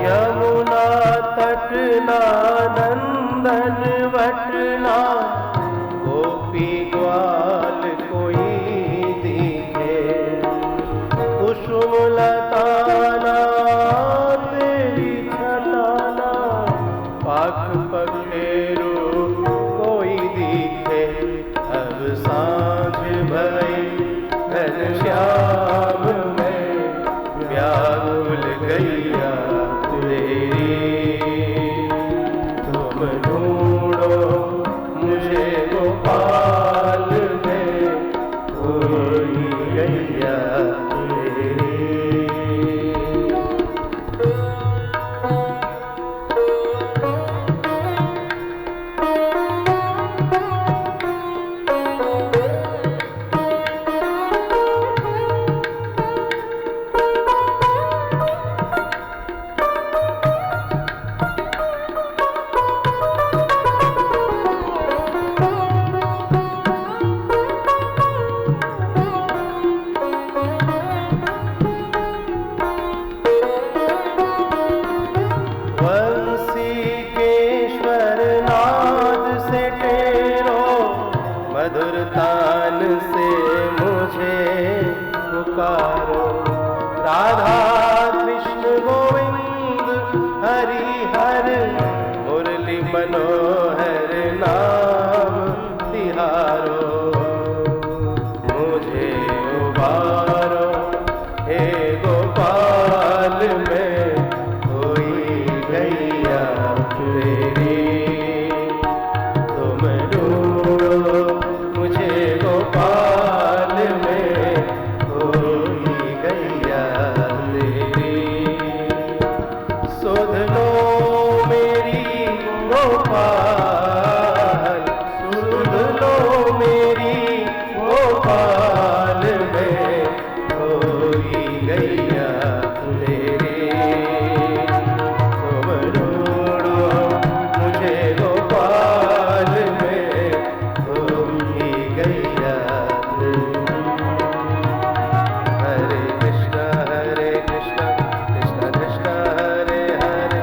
यमुना तटना नंदन वटना, गोपी ग्वाल कोई दिखे। कुसुम लताना तेरी छटाना, पाख पखेरु कोई दिखे। अब सांझ भई घनश्याम में, व्याकुल गैया तेरी। तुम ढूंढो मुझे गोपाल में, कोई गैया तेरी। वंशिकेश्वर नाद से टेरो, मधुर तान से मुझे पुकारो। राधा कृष्ण गोविंद हरि हर, मुरली मनोहर नाम तिहारो। मुझे उबारो हे गोपाल में, कोई गैया तेरी। तुम ढूंढो मुझे गोपाल में, कोई गैया तेरी। सुध लो मेरी गोपाल, सुध लो मेरी गोपाल में, कोई गैया तेरी। तुम ढूंढो मुझे गोपाल में, कोई गैया तेरी। हरे कृष्णा कृष्णा कृष्णा हरे हरे,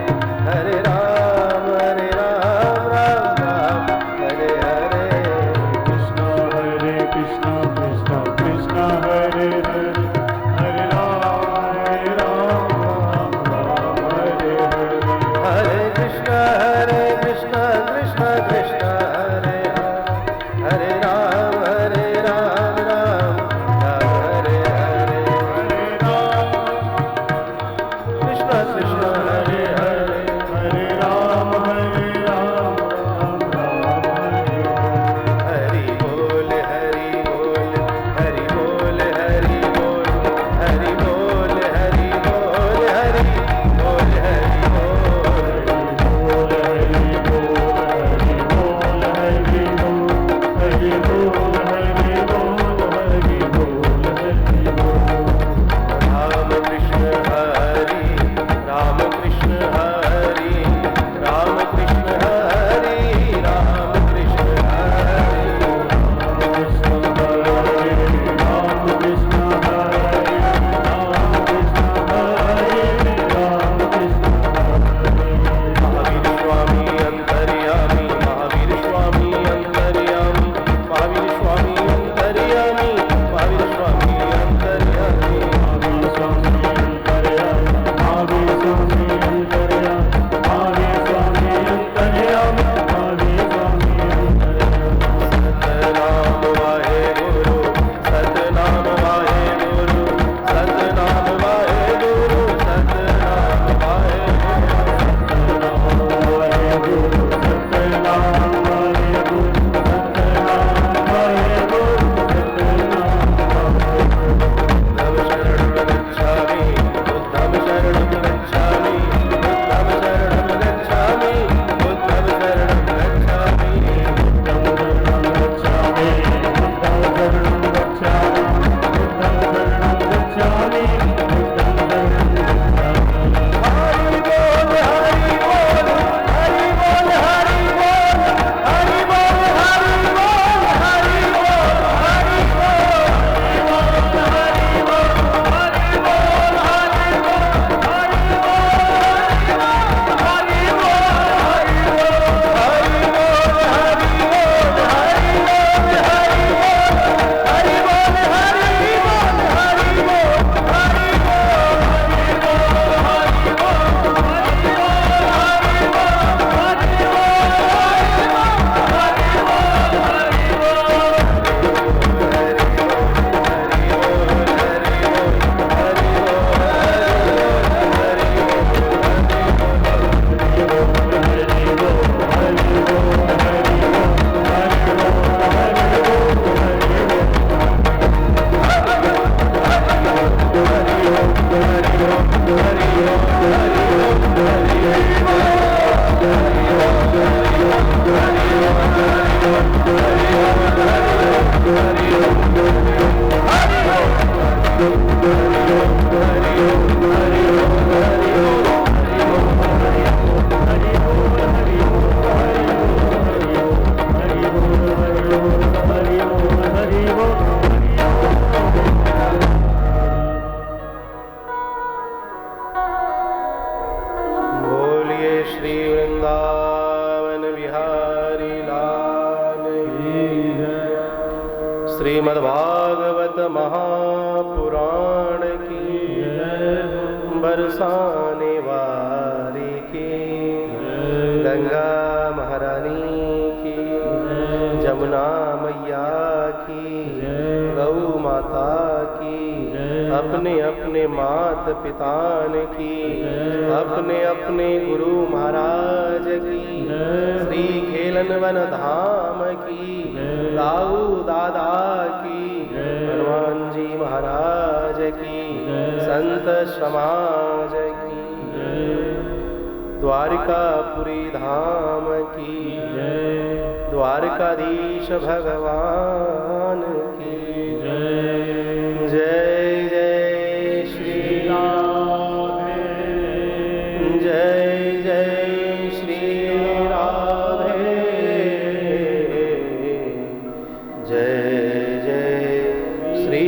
हरे राम राम राम, हरे हरे। कृष्णा कृष्णा कृष्णा हरे हरे, हरे राम राम राम, हरे हरे। हरे कृष्णा कृष्णा कृष्णा हरे हरे, हरे राम राम राम, हरे हरे। हरे राम कृष्णा कृष्णा हरे हरे, हरे राम राम राम, हरे हरे। हरि बोल हरि बोल, हरि बोल हरि बोल, हरि बोल हरि बोल, हरि बोल हरि बोल। बोल हरि बोल हरि श्री वृंदावन बिहारी लाल की जय। श्रीमद्भागवत महापुराण की बरसाने वारी की गंगा महारानी की, जमुना मैया की, गौ माता की, अपने अपने मात पितान की, अपने अपने गुरु महाराज की, श्री खेलन वन धाम की, दाऊ दादा की, हनुमान जी महाराज की, संत समाज की, द्वारिकापुरी धाम की, द्वारकाधीश भगवान की जय। जय श्री राधे, जय जय श्री राधे, जय जय श्री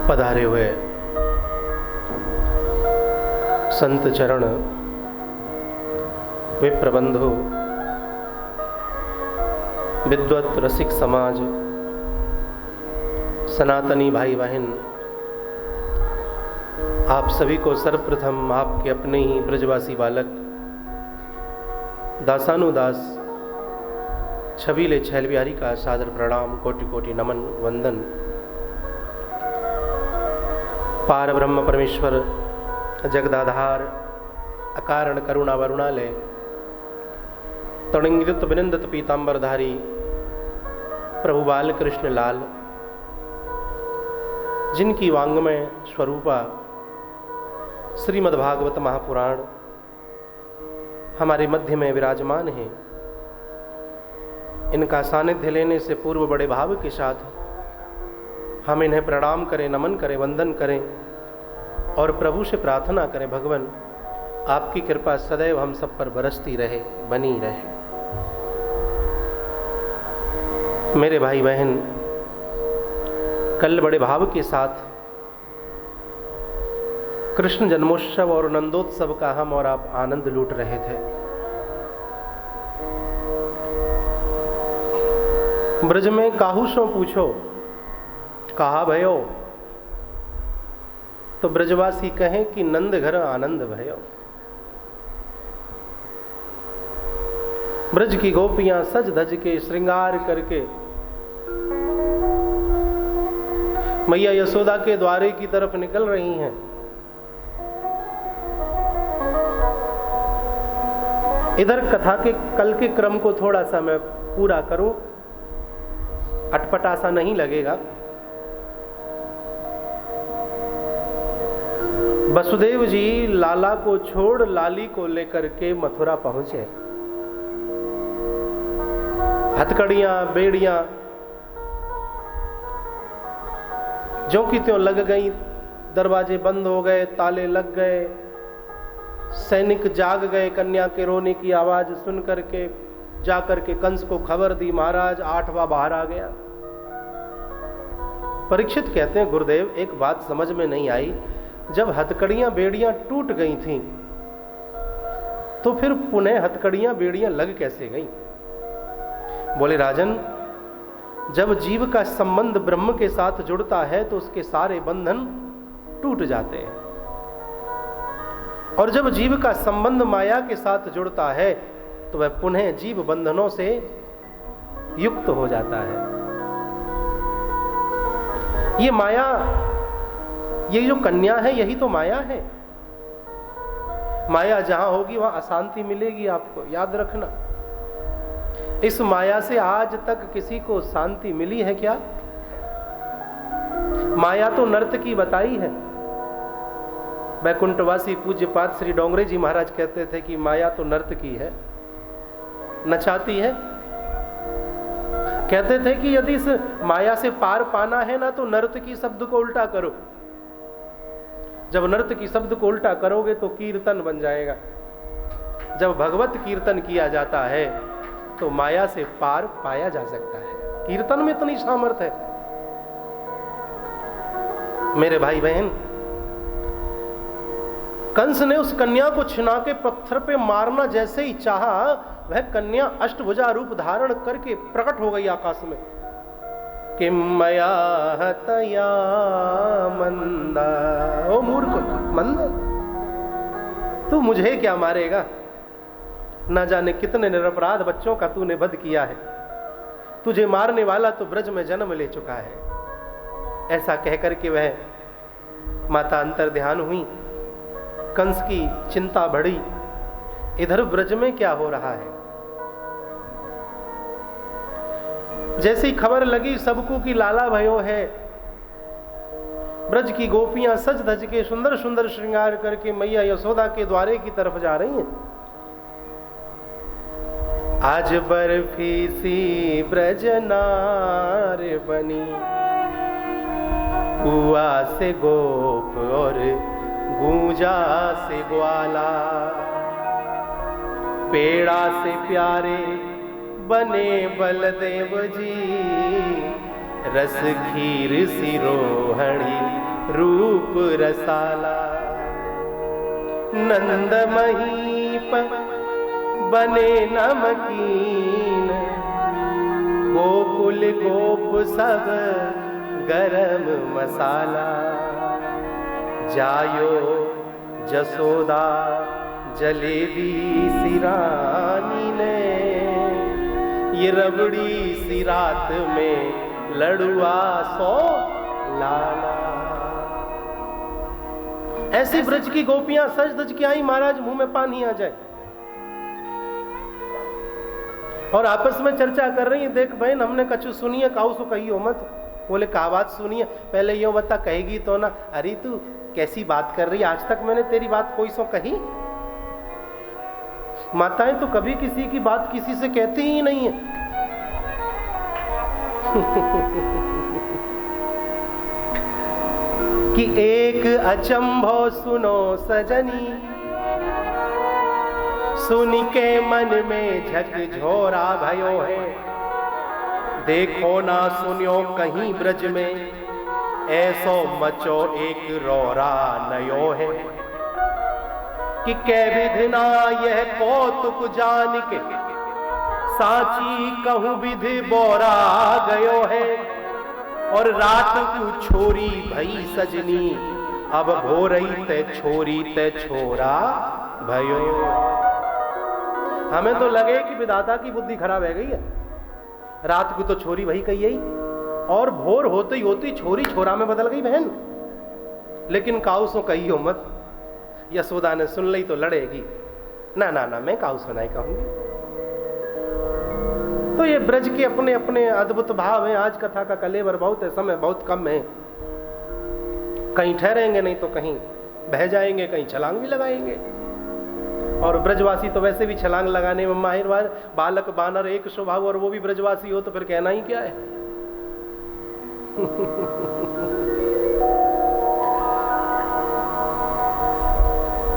पधारे हुए संत चरण, विप्रबंधु, विद्वत रसिक समाज, सनातनी भाई बहन, आप सभी को सर्वप्रथम आपके अपने ही ब्रजवासी बालक दासानुदास छबीले छैल बिहारी का सादर प्रणाम, कोटि कोटि नमन वंदन। पार ब्रह्म परमेश्वर जगदाधार अकारण करुणा वरुणालय तणिंगित विनिंदित पीतांबरधारी प्रभु बाल कृष्ण लाल, जिनकी वांग्मय स्वरूपा श्रीमद्भागवत महापुराण हमारे मध्य में विराजमान है, इनका सानिध्य लेने से पूर्व बड़े भाव के साथ हम इन्हें प्रणाम करें, नमन करें, वंदन करें और प्रभु से प्रार्थना करें, भगवान आपकी कृपा सदैव हम सब पर बरसती रहे, बनी रहे। मेरे भाई बहन, कल बड़े भाव के साथ कृष्ण जन्मोत्सव और नंदोत्सव का हम और आप आनंद लूट रहे थे। ब्रज में काहू सो पूछो कहा भयो, तो ब्रजवासी कहें कि नंद घर आनंद भयो। ब्रज की गोपियां सज धज के श्रृंगार करके मैया यशोदा के द्वारे की तरफ निकल रही हैं। इधर कथा के कल के क्रम को थोड़ा सा मैं पूरा करूं, अटपटा सा नहीं लगेगा। वसुदेव जी लाला को छोड़ लाली को लेकर के मथुरा पहुंचे। हथकड़ियां बेड़ियां ज्यों की त्यों लग गई, दरवाजे बंद हो गए, ताले लग गए, सैनिक जाग गए। कन्या के रोने की आवाज सुन करके जाकर के कंस को खबर दी, महाराज 8वां बाहर आ गया। परीक्षित कहते हैं गुरुदेव एक बात समझ में नहीं आई, जब हथकड़ियां बेड़ियां टूट गई थीं तो फिर पुनः हथकड़ियां बेड़ियां लग कैसे गईं? बोले राजन, जब जीव का संबंध ब्रह्म के साथ जुड़ता है तो उसके सारे बंधन टूट जाते हैं, और जब जीव का संबंध माया के साथ जुड़ता है तो वह पुनः जीव बंधनों से युक्त हो जाता है। ये माया, ये जो कन्या है यही तो माया है। माया जहां होगी वहां अशांति मिलेगी, आपको याद रखना। इस माया से आज तक किसी को शांति मिली है क्या? माया तो नर्तकी बताई है। वैकुंठवासी पूज्यपाद श्री डोंगरे जी महाराज कहते थे कि माया तो नर्तकी है, नचाती है। कहते थे कि यदि इस माया से पार पाना है ना तो नर्तकी शब्द को उल्टा करो। जब नृत्य की शब्द को उल्टा करोगे तो कीर्तन बन जाएगा। जब भगवत कीर्तन किया जाता है तो माया से पार पाया जा सकता है। कीर्तन में इतनी सामर्थ्य है। मेरे भाई बहन, कंस ने उस कन्या को छिना के पत्थर पे मारना जैसे ही चाहा, वह कन्या अष्टभुजा रूप धारण करके प्रकट हो गई आकाश में। कि मया हतया मंदा, ओ मूर्ख मंद, तू मुझे क्या मारेगा? ना जाने कितने निरपराध बच्चों का तूने वध किया है। तुझे मारने वाला तो ब्रज में जन्म ले चुका है। ऐसा कहकर के वह माता अंतर ध्यान हुई। कंस की चिंता बढ़ी, इधर ब्रज में क्या हो रहा है। जैसी खबर लगी सबको कि लाला भयो है, ब्रज की गोपियां सज धज के सुंदर सुंदर श्रृंगार करके मैया यशोदा के द्वारे की तरफ जा रही हैं। आज बर्फी सी ब्रज नार बनी, कुआ से गोप और गूंजा से ग्वाला, पेड़ा से प्यारे बने बलदेव जी, रस खीर सी रोहणी रूप रसाला, नंद महीप बने नमकीन, गोकुल गोप सब गरम मसाला, जायो जसोदा जलेबी सिरानी ने, ये रबड़ी सी रात में लड़ुआ सो लाला। ऐसी ब्रज की गोपियां सज धज के आई, महाराज मुंह में पानी आ जाए, और आपस में चर्चा कर रही है। देख बहन, हमने कछु सुनिए, काऊ सो कही हो मत। बोले कहा बात सुनिए, पहले यो बता, कहेगी तो ना। अरे तू कैसी बात कर रही है, आज तक मैंने तेरी बात कोई सो कही? माताएं तो कभी किसी की बात किसी से कहती ही नहीं है। कि एक अचंभो सुनो सजनी, सुन के मन में झकझोरा भयो है, देखो ना सुनियो कहीं ब्रज में, ऐसो मचो एक रोरा नयो है। कि कै विधि ना यह कौतुक जान के, साची कहूं विधि बोरा गयो है, और रात को छोरी भई सजनी, अब भोरई ते छोरी ते छोरा भयो। हमें तो लगे कि विधाता की बुद्धि खराब है गई है। रात को तो छोरी वही कही यही, और भोर होते होती छोरी छोरा में बदल गई बहन। लेकिन काऊ सो कही हो मत, यशोदा ने सुन ली तो लड़ेगी। ना ना ना, मैं काऊ सुनाई कहूंगी। तो ये ब्रज के अपने अपने अद्भुत भाव हैं। आज कथा का कलेवर बहुत है, समय बहुत कम है। कहीं ठहरेंगे नहीं तो कहीं बह जाएंगे, कहीं छलांग भी लगाएंगे। और ब्रजवासी तो वैसे भी छलांग लगाने में माहिर। बालक बानर एक स्वभाव, और वो भी ब्रजवासी हो तो फिर कहना ही क्या है।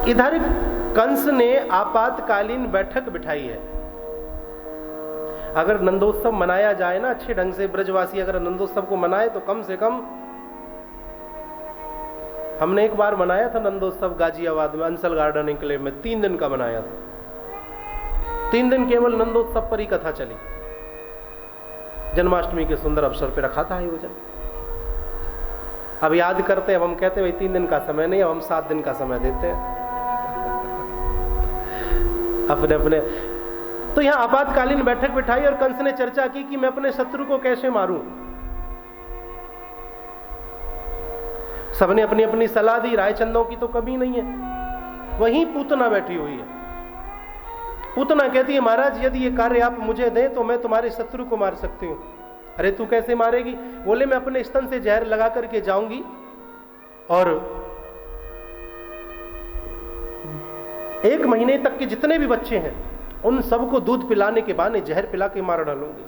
इधर कंस ने आपातकालीन बैठक बिठाई है। अगर नंदोत्सव मनाया जाए ना अच्छे ढंग से, ब्रजवासी अगर नंदोत्सव को मनाए तो कम से कम, हमने एक बार मनाया था नंदोत्सव गाजियाबाद में, अंसल गार्डन एन्क्लेव में, 3 दिन का मनाया था। 3 दिन केवल नंदोत्सव पर ही कथा चली। जन्माष्टमी के सुंदर अवसर पर रखा था आयोजन। अब याद करते हैं, अब हम कहते हैं भाई 3 दिन का समय नहीं, अब हम 7 दिन का समय देते हैं अपने अपने। तो यहां आपातकालीन बैठक बिठाई और कंस ने चर्चा की कि मैं अपने शत्रु को कैसे मारूं। सबने अपनी अपनी सलाह दी। रायचंदों की तो कमी नहीं है। वहीं पूतना बैठी हुई है। पूतना कहती है, महाराज यदि ये कार्य आप मुझे दें तो मैं तुम्हारे शत्रु को मार सकती हूं। अरे तू कैसे मारेगी? बोले मैं अपने स्तन से जहर लगा करके जाऊंगी और 1 महीने तक के जितने भी बच्चे हैं उन सबको दूध पिलाने के बहाने जहर पिला के मार डालूंगी।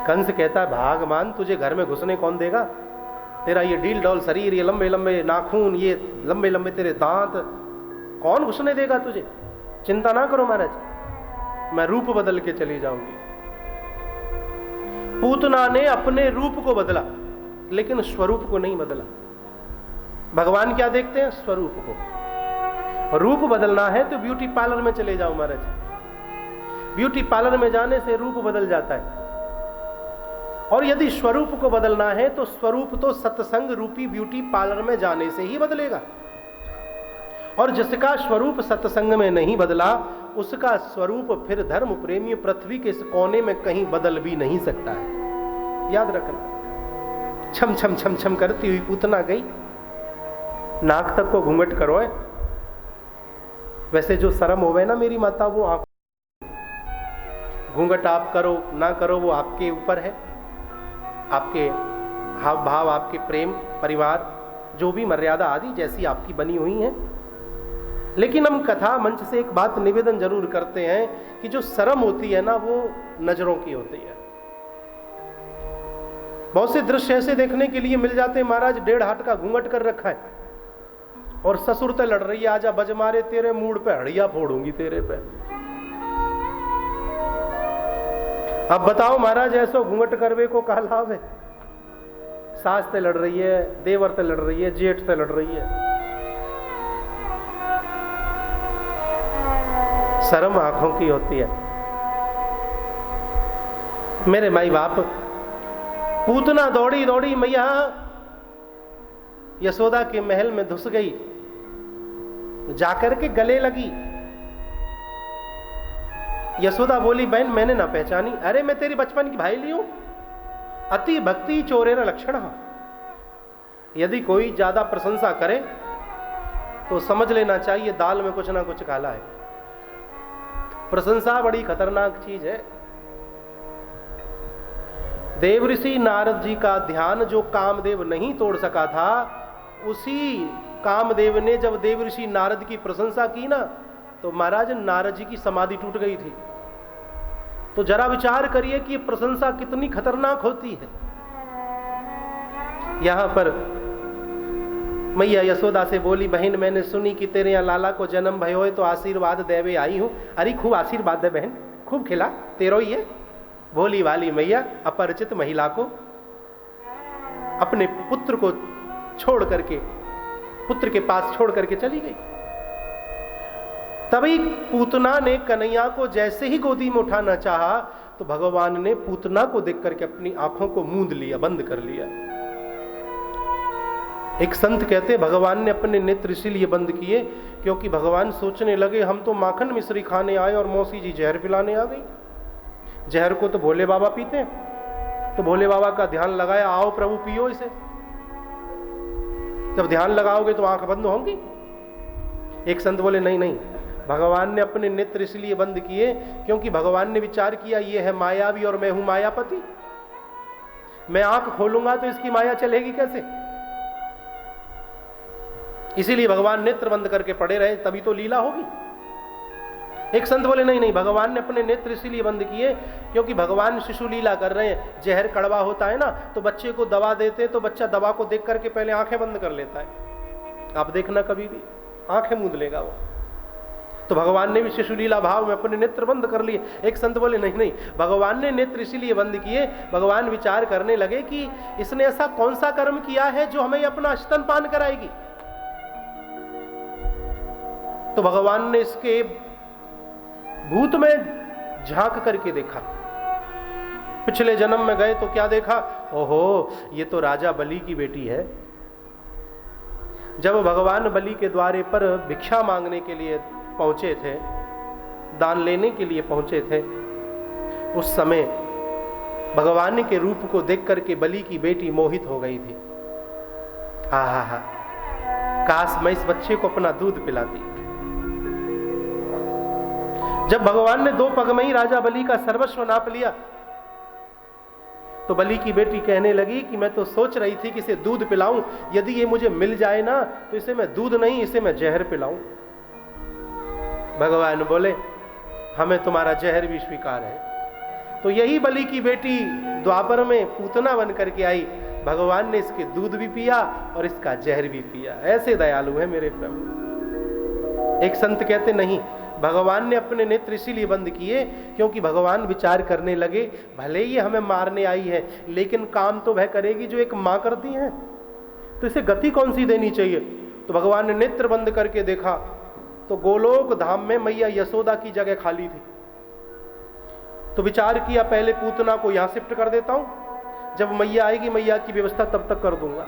कंस कहता है, भागमान तुझे घर में घुसने कौन देगा? तेरा ये ढील डॉल शरीर, ये लंबे लंबे नाखून, ये लंबे लंबे तेरे दांत, कौन घुसने देगा तुझे? चिंता ना करो महाराज, मैं रूप बदल के चली जाऊंगी। पूतना ने अपने रूप को बदला, लेकिन स्वरूप को नहीं बदला। भगवान क्या देखते हैं? स्वरूप को। रूप बदलना है तो ब्यूटी पार्लर में चले जाओ महाराज। ब्यूटी पार्लर में जाने से रूप बदल जाता है। और यदि स्वरूप को बदलना है तो स्वरूप तो सत्संग रूपी ब्यूटी पार्लर में जाने से ही बदलेगा। और जिसका स्वरूप सत्संग में नहीं बदला, उसका स्वरूप फिर धर्म प्रेमी पृथ्वी के इस कोने में कहीं बदल भी नहीं सकता है। याद रखना। छम छम छम छम करती हुई पूतना गई, नाक तक को घूंघट करो है। वैसे जो शर्म होवे ना मेरी माता, वो आंख, घूंघट आप करो ना करो वो आपके ऊपर है। आपके हाव भाव, आपके प्रेम, परिवार, जो भी मर्यादा आदि जैसी आपकी बनी हुई है। लेकिन हम कथा मंच से एक बात निवेदन जरूर करते हैं कि जो शर्म होती है ना, वो नजरों की होती है। बहुत से दृश्य ऐसे देखने के लिए मिल जाते हैं, महाराज 1.5 हाथ का घूंघट कर रखा है और ससुर ते लड़ रही है, आजा बज मारे तेरे मूड पे हड़िया फोड़ूंगी तेरे पे। अब बताओ महाराज, ऐसो घूंघट करवे को कहा लाभ है? सास से लड़ रही है, देवर से लड़ रही है, जेठ से लड़ रही है। शर्म आंखों की होती है। मेरे माई बाप, पूतना दौड़ी दौड़ी मैया यशोदा के महल में घुस गई, जाकर के गले लगी। यशोदा बोली, बहन मैंने ना पहचानी। अरे मैं तेरी बचपन की भाई ली हूं। अति भक्ति चोरेर लक्षण। यदि कोई ज्यादा प्रशंसा करे तो समझ लेना चाहिए दाल में कुछ ना कुछ काला है। प्रशंसा बड़ी खतरनाक चीज है। देवऋषि नारद जी का ध्यान जो कामदेव नहीं तोड़ सका था, उसी कामदेव ने जब देवऋषि नारद की प्रशंसा की ना, तो महाराज नारद जी की समाधि टूट गई थी। तो जरा विचार करिए कि प्रशंसा कितनी खतरनाक होती है। यहां पर मैया यशोदा से बोली, बहन मैंने सुनी कि तेरे यहाँ लाला को जन्म भयो है, तो आशीर्वाद देवे आई हूं। अरे खूब आशीर्वाद दे बहन, खूब खिला, तेरो ही है। भोली वाली मैया अपरिचित महिला को अपने पुत्र को छोड़ करके, पुत्र के पास छोड़ करके चली गई। तभी पूतना ने कन्हैया को जैसे ही गोदी में उठाना चाहा, तो भगवान ने पूतना को देख करके अपनी आंखों को मूंद लिया, बंद कर लिया। एक संत कहते, भगवान ने अपने नेत्र इसलिए बंद किए क्योंकि भगवान सोचने लगे हम तो माखन मिश्री खाने आए और मौसी जी जहर पिलाने आ गई। जहर को तो भोले बाबा पीते हैं, तो भोले बाबा का ध्यान लगाया, आओ प्रभु पियो इसे। जब ध्यान लगाओगे तो आंख बंद होंगी। एक संत बोले, नहीं नहीं, भगवान ने अपने नेत्र इसलिए बंद किए क्योंकि भगवान ने विचार किया ये है मायावी और मैं हूं मायापति। मैं आंख खोलूंगा तो इसकी माया चलेगी कैसे? इसीलिए भगवान नेत्र बंद करके पड़े रहे, तभी तो लीला होगी। एक संत बोले, नहीं नहीं, भगवान ने अपने नेत्र इसीलिए बंद किए क्योंकि भगवान शिशु लीला कर रहे हैं। जहर कड़वा होता है ना, तो बच्चे को दवा देते तो बच्चा दवा को देख करके पहले आंखें बंद कर लेता है। आप देखना कभी भी आंखें मूंद लेगा वो। तो भगवान ने भी शिशु लीला भाव में अपने नेत्र बंद कर लिए। एक संत बोले, नहीं नहीं, भगवान ने नेत्र इसीलिए बंद किए, भगवान विचार करने लगे कि इसने ऐसा कौन सा कर्म किया है जो हमें अपना स्तनपान कराएगी। तो भगवान ने इसके भूत में झांक करके देखा। पिछले जन्म में गए तो क्या देखा, ओहो ये तो राजा बलि की बेटी है। जब भगवान बलि के द्वारे पर भिक्षा मांगने के लिए पहुंचे थे, दान लेने के लिए पहुंचे थे, उस समय भगवान के रूप को देख करके बलि की बेटी मोहित हो गई थी। हा, काश मैं इस बच्चे को अपना दूध पिलाती। जब भगवान ने 2 पग में ही राजा बलि का सर्वस्व नाप लिया, तो बलि की बेटी कहने लगी कि मैं तो सोच रही थी कि इसे दूध पिलाऊं, यदि ये मुझे मिल जाए ना तो इसे मैं दूध नहीं, इसे मैं जहर पिलाऊं। भगवान बोले, हमें तुम्हारा जहर भी स्वीकार है। तो यही बलि की बेटी द्वापर में पूतना बन करके आई, भगवान ने इसके दूध भी पिया और इसका जहर भी पिया। ऐसे दयालु है मेरे प्रभु। एक संत कहते नहीं, भगवान ने अपने नेत्र इसीलिए बंद किए क्योंकि भगवान विचार करने लगे, भले ही हमें मारने आई है लेकिन काम तो वह करेगी जो एक माँ करती है, तो इसे गति कौन सी देनी चाहिए। तो भगवान ने नेत्र बंद करके देखा तो गोलोक धाम में मैया यशोदा की जगह खाली थी। तो विचार किया, पहले पूतना को यहां शिफ्ट कर देता हूं, जब मैया आएगी मैया की व्यवस्था तब तक कर दूंगा।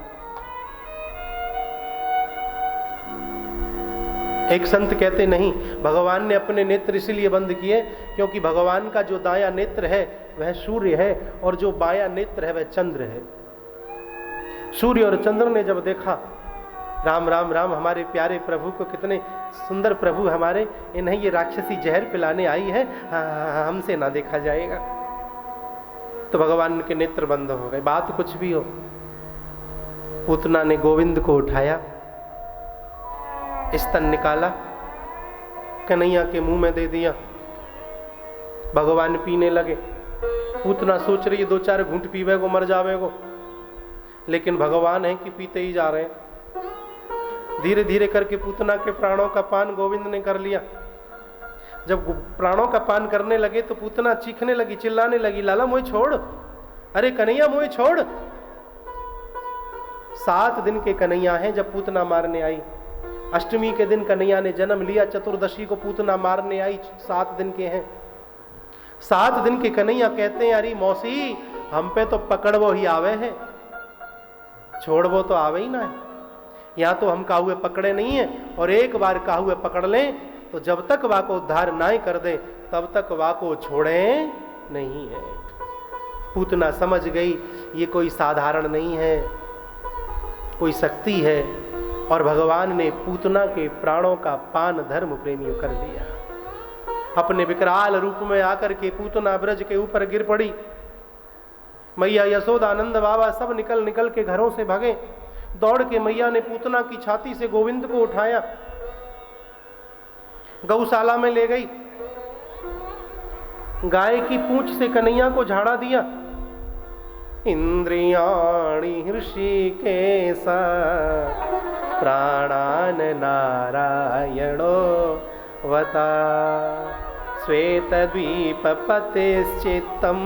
एक संत कहते नहीं, भगवान ने अपने नेत्र इसलिए बंद किए क्योंकि भगवान का जो दाया नेत्र है वह सूर्य है और जो बाया नेत्र है वह चंद्र है। सूर्य और चंद्र ने जब देखा, राम राम राम, हमारे प्यारे प्रभु को, कितने सुंदर प्रभु हमारे, इन्हें ये राक्षसी जहर पिलाने आई है, हमसे ना देखा जाएगा। तो भगवान के नेत्र बंद हो गए। बात कुछ भी हो, पूतना ने गोविंद को उठाया, स्तन निकाला, कन्हैया के मुंह में दे दिया, भगवान पीने लगे। पूतना सोच रही है 2-4 घूंट पीवे को मर जावे को, लेकिन भगवान है कि पीते ही जा रहे हैं। धीरे धीरे करके पूतना के प्राणों का पान गोविंद ने कर लिया। जब प्राणों का पान करने लगे तो पूतना चीखने लगी, चिल्लाने लगी, लाला मोहे छोड़, अरे कन्हैया मोहे छोड़। 7 दिन के कन्हैया हैं जब पूतना मारने आई। अष्टमी के दिन कन्हैया ने जन्म लिया, चतुर्दशी को पूतना मारने आई, 7 दिन के हैं। 7 दिन के कन्हैया कहते हैं, अरे मौसी हम पे तो पकड़वो ही आवे है, छोड़वो तो आवे ही ना है। यहाँ तो हम काहुए पकड़े नहीं है, और एक बार काहुए पकड़ लें तो जब तक वा को उद्धार ना कर दे तब तक वा को छोड़े नहीं है। पूतना समझ गई ये कोई साधारण नहीं है, कोई शक्ति है, और भगवान ने पूतना के प्राणों का पान धर्म प्रेमियों कर दिया। अपने विकराल रूप में आकर के पूतना ब्रज के ऊपर गिर पड़ी। मैया यशोदा, आनंद बाबा सब निकल निकल के घरों से भागे। दौड़ के मैया ने पूतना की छाती से गोविंद को उठाया, गौशाला में ले गई, गाय की पूंछ से कन्हैया को झाड़ा दिया। इंद्रियाणि हृषिकेशा प्राणान नारायणो वता श्वेतद्वीपपतिश्चित्तं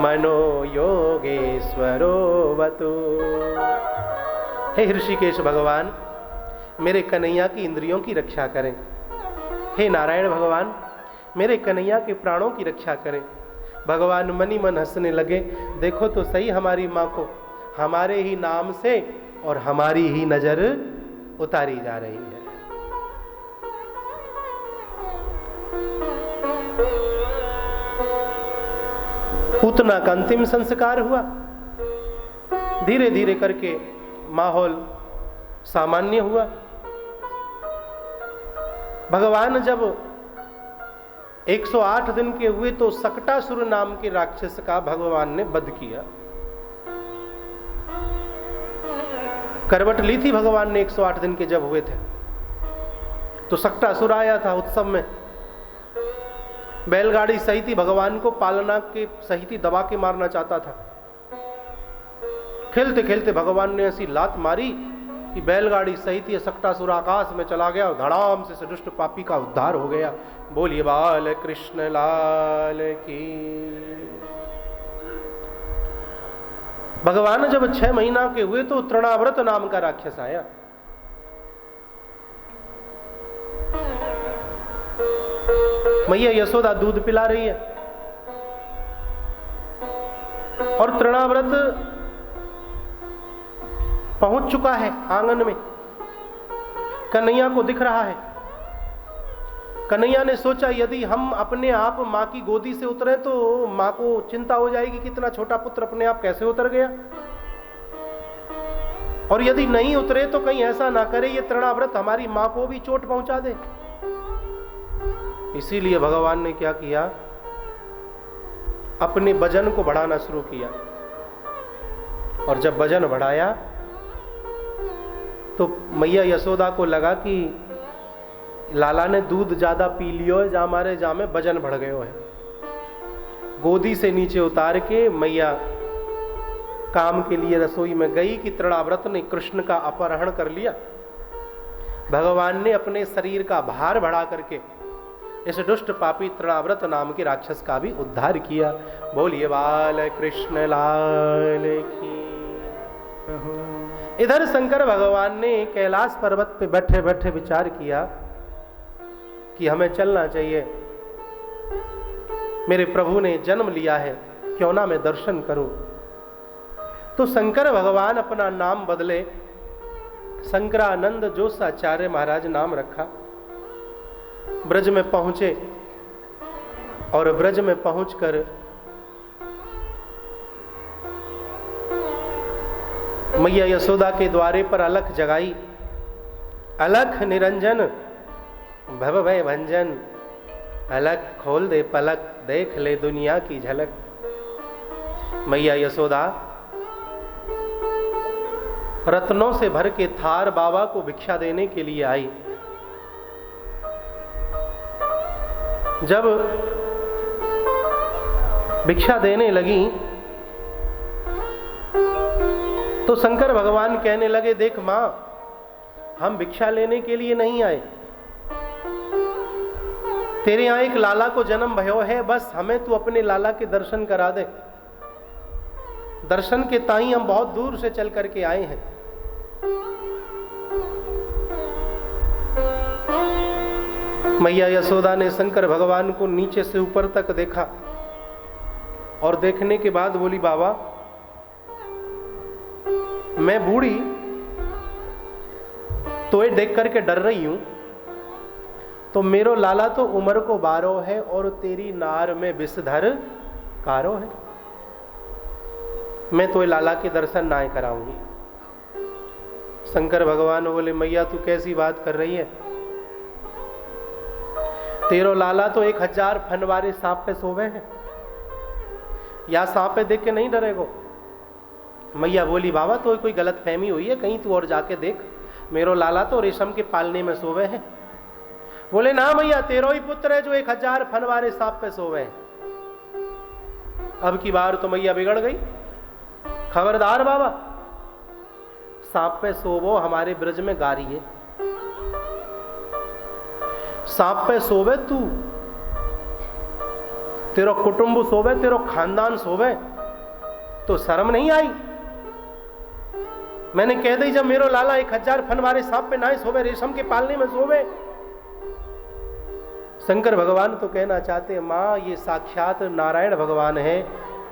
मनो योगेश्वरो वतु। हे ऋषिकेश भगवान, मेरे कन्हैया की इंद्रियों की रक्षा करें। हे नारायण भगवान, मेरे कन्हैया के प्राणों की रक्षा करें। भगवान मनी मन हंसने लगे, देखो तो सही हमारी माँ को हमारे ही नाम से और हमारी ही नजर उतारी जा रही है। पूतना का अंतिम संस्कार हुआ। धीरे धीरे करके माहौल सामान्य हुआ। भगवान जब 108 दिन के हुए तो सकटासुर नाम के राक्षस का भगवान ने वध किया। करवट ली थी भगवान ने 108 दिन के जब हुए थे, तो सकटासुर आया था उत्सव में, बैलगाड़ी सही थी, भगवान को पालना के सही थी, दबा के मारना चाहता था। खेलते खेलते भगवान ने ऐसी लात मारी कि बैलगाड़ी सही थी, सकटासुर आकाश में चला गया और धड़ाम से दुष्ट पापी का उद्धार हो गया। बोलिए बाल कृष्ण लाल की। भगवान जब 6 महीना के हुए तो तृणाव्रत नाम का राक्षस आया। मैया यशोदा दूध पिला रही है और तृणाव्रत पहुंच चुका है आंगन में, कन्हैया को दिख रहा है। कन्हैया ने सोचा यदि हम अपने आप माँ की गोदी से उतरे तो माँ को चिंता हो जाएगी कि इतना छोटा पुत्र अपने आप कैसे उतर गया, और यदि नहीं उतरे तो कहीं ऐसा ना करे ये तृणाव्रत हमारी माँ को भी चोट पहुंचा दे। इसीलिए भगवान ने क्या किया, अपने वजन को बढ़ाना शुरू किया, और जब वजन बढ़ाया तो मैया यशोदा को लगा कि लाला ने दूध ज्यादा पी लियो है, जा मारे जा में वजन बढ़ गयो है। गोदी से नीचे उतार के मैया काम के लिए रसोई में गई कि तृणाव्रत ने कृष्ण का अपहरण कर लिया। भगवान ने अपने शरीर का भार बढ़ा करके इस दुष्ट पापी तृणाव्रत नाम के राक्षस का भी उद्धार किया। बोलिए बाल कृष्ण लाल की। इधर शंकर भगवान ने कैलाश पर्वत पे बैठे बैठे विचार किया कि हमें चलना चाहिए, मेरे प्रभु ने जन्म लिया है, क्यों ना मैं दर्शन करूं। तो शंकर भगवान अपना नाम बदले, शंकरानंद जोशाचार्य महाराज नाम रखा। ब्रज में पहुंचे और ब्रज में पहुंचकर मैया यशोदा के द्वारे पर अलख जगाई। अलख निरंजन भव भय भंजन, अलख खोल दे पलक, देख ले दुनिया की झलक। मैया यशोदा रत्नों से भर के थार बाबा को भिक्षा देने के लिए आई। जब भिक्षा देने लगी तो शंकर भगवान कहने लगे, देख मां, हम भिक्षा लेने के लिए नहीं आए, तेरे यहां एक लाला को जन्म भयो है, बस हमें तू अपने लाला के दर्शन करा दे। दर्शन के ताई हम बहुत दूर से चल करके आए हैं। मैया यशोदा ने शंकर भगवान को नीचे से ऊपर तक देखा और देखने के बाद बोली, बाबा मैं बूढ़ी तो ये देख करके डर रही हूं, तो मेरो लाला तो उम्र को 12 है और तेरी नार में विषधर कारो है, मैं तो लाला के दर्शन ना कराऊंगी। शंकर भगवान बोले, मैया तू कैसी बात कर रही है, तेरो लाला तो 1000 फनवारे सांप पे सोवे हैं, या सांप पे देख के नहीं डरेगो। मैया बोली, बाबा तो कोई गलत फहमी हुई है, कहीं तू और जाके देख, मेरो लाला तो रेशम के पालने में सोवे हैं। बोले, ना मैया, तेरो ही पुत्र है जो 1000 फनवारे सांप पे सोवे हैं। अब की बार तो मैया बिगड़ गई। खबरदार बाबा, सांप पे सोवो हमारे ब्रज में गारी है, सांप पे सोवे तू, तेरो कुटुंब सोवे, तेरो खानदान सोवे, तो शर्म नहीं आई। मैंने कह दी जब मेरो लाला 1000 फनवारे सांप पे ना सोवे, रेशम के पालने में सोवे। शंकर भगवान तो कहना चाहते, मां ये साक्षात नारायण भगवान है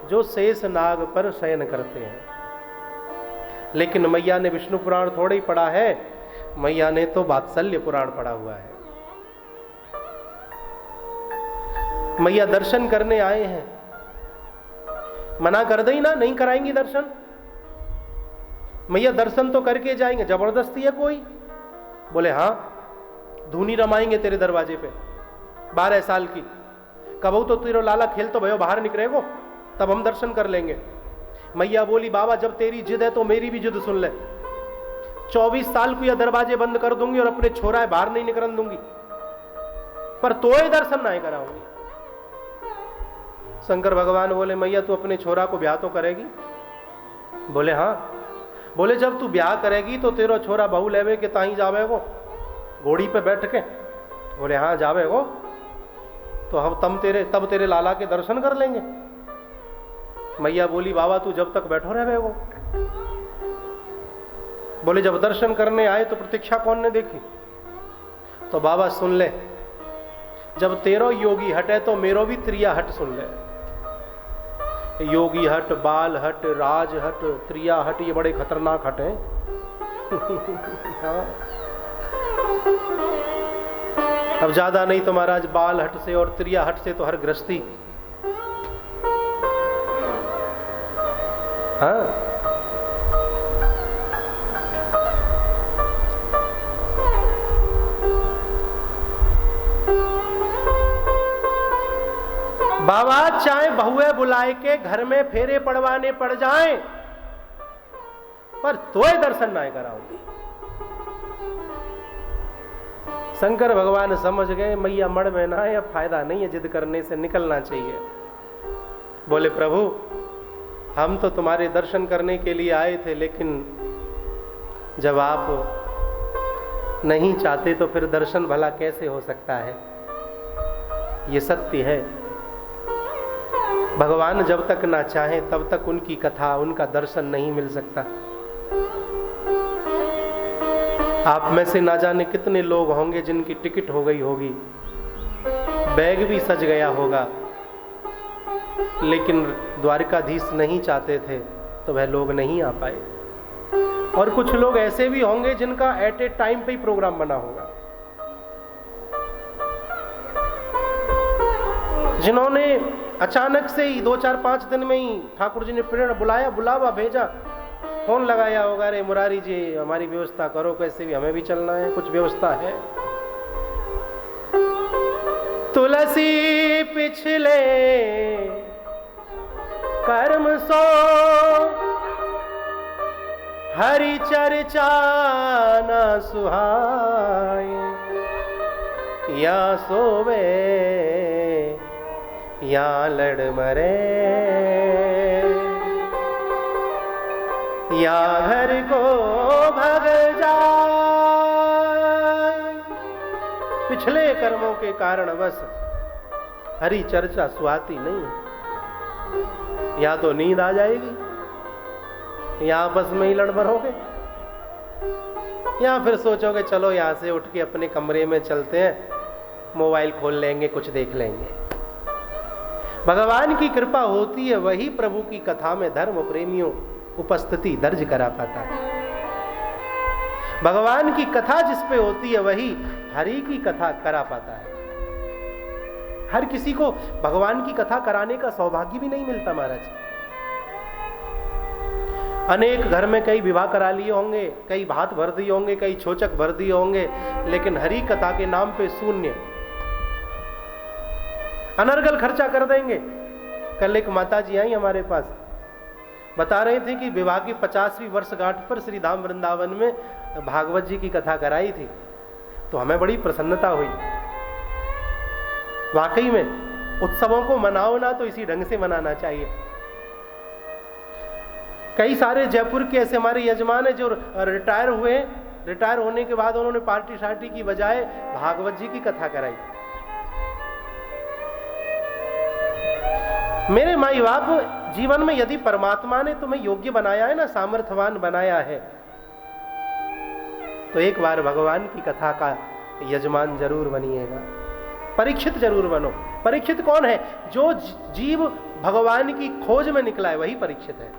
जो शेष नाग पर शयन करते हैं। लेकिन मैया ने विष्णु पुराण थोड़ा ही पढ़ा है, मैया ने तो वात्सल्य पुराण पढ़ा हुआ है। मैया दर्शन करने आए हैं, मना कर दई ना, नहीं कराएंगी दर्शन। मैया दर्शन तो करके जाएंगे, जबरदस्ती है कोई? बोले हाँ, धूनी रमाएंगे तेरे दरवाजे पे, 12 साल की, कबू तो तेरो लाला खेल तो भयो बाहर निकलेगो, तब हम दर्शन कर लेंगे। मैया बोली, बाबा जब तेरी जिद है तो मेरी भी जिद सुन ले, 24 साल को यह दरवाजे बंद कर दूंगी और अपने छोरा बाहर नहीं निकलने दूंगी, पर तो ही दर्शन नहीं कराऊंगी। शंकर भगवान बोले, मैया तू अपने छोरा को ब्याह तो करेगी? बोले हाँ। बोले जब तू ब्याह करेगी तो तेरो छोरा बहू लेवे के ताही जावेगो घोड़ी पे बैठ के? बोले हाँ जावेगो, तो हम तब तेरे लाला के दर्शन कर लेंगे। मैया बोली, बाबा तू जब तक बैठो रहेगो। बोले जब दर्शन करने आए तो प्रतीक्षा कौन ने देखी? तो बाबा सुन ले, जब तेरो योगी हट है तो मेरो भी त्रिया हट सुन ले। योगी हट, बाल हट, राज हट, त्रिया हट, ये बड़े खतरनाक हट हैं। हाँ। अब ज्यादा नहीं तो महाराज बाल हट से और त्रिया हट से तो हर गृहस्थी, हाँ, बाबा चाहे बहुए बुलाए के घर में फेरे पड़वाने पड़ जाएं, पर तोय दर्शन ना कराऊंगी। शंकर भगवान समझ गए मैया मड़ में ना है, अब फायदा नहीं है जिद करने से, निकलना चाहिए। बोले प्रभु हम तो तुम्हारे दर्शन करने के लिए आए थे, लेकिन जब आप नहीं चाहते तो फिर दर्शन भला कैसे हो सकता है। ये सत्य है। भगवान जब तक ना चाहें तब तक उनकी कथा, उनका दर्शन नहीं मिल सकता। आप में से ना जाने कितने लोग होंगे जिनकी टिकट हो गई होगी, बैग भी सज गया होगा, लेकिन द्वारकाधीश नहीं चाहते थे तो वह लोग नहीं आ पाए। और कुछ लोग ऐसे भी होंगे जिनका एट ए टाइम पे ही प्रोग्राम बना होगा, जिन्होंने अचानक से ही 2-4-5 दिन में ही ठाकुर जी ने प्रेरणा बुलाया, बुलावा भेजा, फोन लगाया होगा, अरे मुरारी जी हमारी व्यवस्था करो, कैसे भी हमें भी चलना है, कुछ व्यवस्था है। तुलसी पिछले कर्म सो हरि चर्चा न सुहाए, या सोवे या लड़ मरे, या घर को भग जाए। पिछले कर्मों के कारणवश हरि चर्चा सुहाती नहीं, या तो नींद आ जाएगी, या आपस में ही लड़ मरोगे, या फिर सोचोगे चलो यहां से उठ के अपने कमरे में चलते हैं, मोबाइल खोल लेंगे, कुछ देख लेंगे। भगवान की कृपा होती है, वही प्रभु की कथा में धर्म प्रेमियों उपस्थिति दर्ज करा पाता है। भगवान की कथा जिस पे होती है वही हरि की कथा करा पाता है। हर किसी को भगवान की कथा कराने का सौभाग्य भी नहीं मिलता महाराज। अनेक घर में कई विवाह करा लिए होंगे, कई भात भर दिए होंगे, कई छोचक भर दिए होंगे, लेकिन हरि कथा के नाम पे शून्य, अनर्गल खर्चा कर देंगे। कल एक माता जी आई हमारे पास, बता रहे थे कि विवाह की 50वीं वर्षगांठ पर श्री धाम वृंदावन में भागवत जी की कथा कराई थी, तो हमें बड़ी प्रसन्नता हुई। वाकई में उत्सवों को मनाओ ना तो इसी ढंग से मनाना चाहिए। कई सारे जयपुर के ऐसे हमारे यजमान है जो रिटायर हुए, रिटायर होने के बाद उन्होंने पार्टी शार्टी की बजाय भागवत जी की कथा कराई। मेरे माई बाप, जीवन में यदि परमात्मा ने तुम्हें योग्य बनाया है ना, सामर्थ्यवान बनाया है, तो एक बार भगवान की कथा का यजमान जरूर बनिएगा। परीक्षित जरूर बनो। परीक्षित कौन है? जो जीव भगवान की खोज में निकला है, वही परीक्षित है।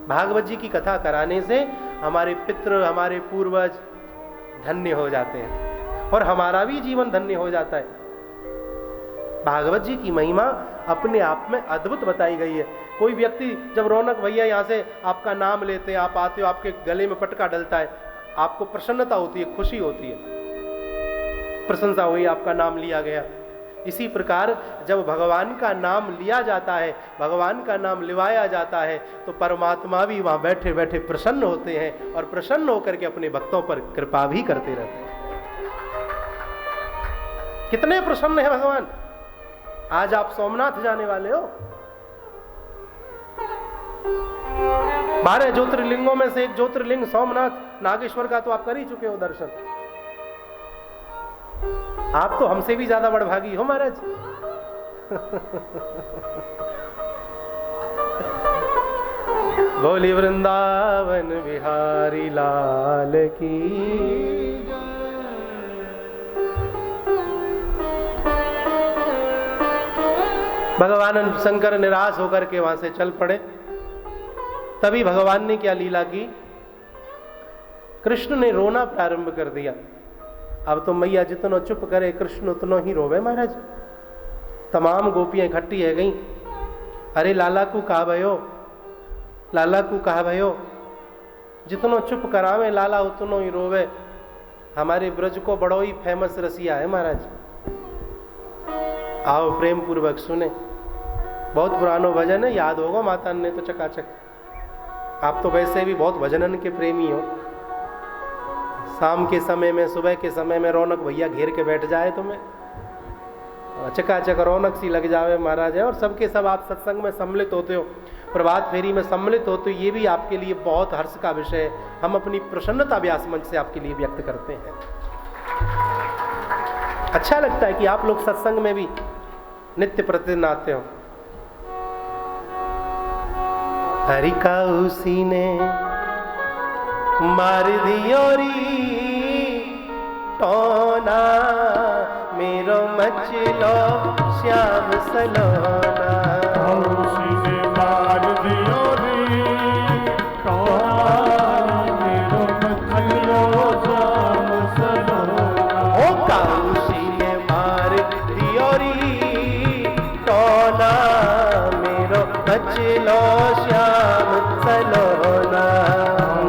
भागवत जी की कथा कराने से हमारे पितृ, हमारे पूर्वज धन्य हो जाते हैं और हमारा भी जीवन धन्य हो जाता है। भागवत जी की महिमा अपने आप में अद्भुत बताई गई है। कोई व्यक्ति जब रौनक भैया यहाँ से आपका नाम लेते हैं, आप आते हो, आपके गले में पटका डलता है, आपको प्रसन्नता होती है, खुशी होती है, प्रशंसा हुई, आपका नाम लिया गया। इसी प्रकार जब भगवान का नाम लिया जाता है, भगवान का नाम लिवाया जाता है, तो परमात्मा भी वहां बैठे बैठे प्रसन्न होते हैं और प्रसन्न होकर के अपने भक्तों पर कृपा भी करते रहते हैं। कितने प्रसन्न है भगवान। आज आप सोमनाथ जाने वाले हो, 12 ज्योतिर्लिंगों में से एक ज्योतिर्लिंग सोमनाथ नागेश्वर का तो आप कर ही चुके हो दर्शन। आप तो हमसे भी ज्यादा बड़भागी हो महाराज। बोली वृंदावन बिहारी लाल की। भगवान शंकर निराश होकर के वहां से चल पड़े। तभी भगवान ने क्या लीला की, कृष्ण ने रोना प्रारंभ कर दिया। अब तो मैया जितना चुप करे कृष्ण उतना ही रोवे महाराज। तमाम गोपियां इकट्ठी है गई। अरे लाला को कहा भयो, लाला को कहा भयो, जितनो चुप करावे लाला उतनो ही रोवे। हमारे ब्रज को बड़ो ही फेमस रसिया है महाराज। आओ प्रेम पूर्वक सुने। बहुत पुरानो भजन है, याद होगा माता ने तो चकाचक। आप तो वैसे भी बहुत भजनन के प्रेमी हो। शाम के समय में, सुबह के समय में रौनक भैया घेर के बैठ जाए तुम्हें, चकाचक रौनक सी लग जावे महाराज है। और सबके सब आप सत्संग में सम्मिलित होते हो। प्रभात फेरी में सम्मिलित हो, तो ये भी आपके लिए बहुत हर्ष का विषय है। हम अपनी प्रसन्नता व्यास मंच से आपके लिए व्यक्त करते हैं। अच्छा लगता है कि आप लोग सत्संग में भी नित्य प्रतिदिन आते हो। हरि का उसी ने मार दियोरी टोना, मेरो मचलो श्याम सलोना। उसी ने मार दियो रे टोना, मेरो मचलो श्याम सलोना। ओ काउसी ने मार दियोरी टोना, मेरो मचलो श्याम सलोना।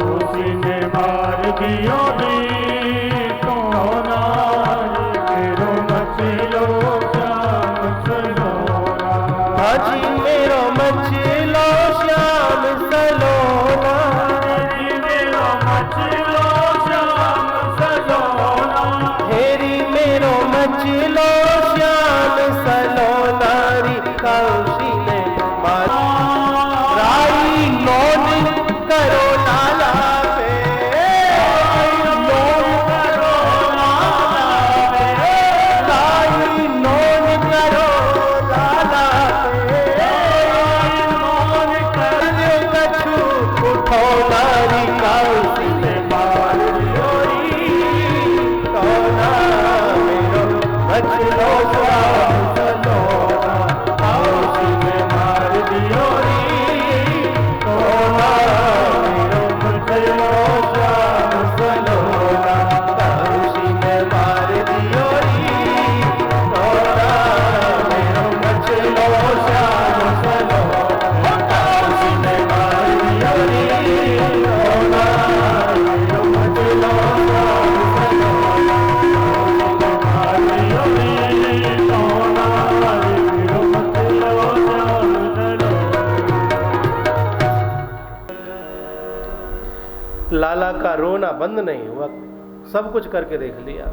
उसी ने मार दियो रे टोना, मेरो मचलो श्याम सलोना। हाजी मेरो मचलो श्याम सलोना, मेरो मचलो श्याम सलोना। हेरी मेरो मचलो श्याम सलोना। री काउसी ने मार राई नोन करो लाला पे, नोन करो लाला पे, राई नोन करो लाला पे, नोन करो कछु उठो नारी। काउसी ने मार दियोरी टोना, मेरो मचलो श्याम सलोना। काउसी ने मार दियोरी टोना, मेरो मचलो श्याम सलोना। काउसी ने मार दियोरी टोना, मेरो मचलो श्याम सलोना। काउसी ने मार दियोरी टोना, मेरो मचलो श्याम सलोना। मार दियो रे टोना, मेरो मचलो श्याम सलोना। लाला का रोना बंद नहीं हुआ, सब कुछ करके देख लिया।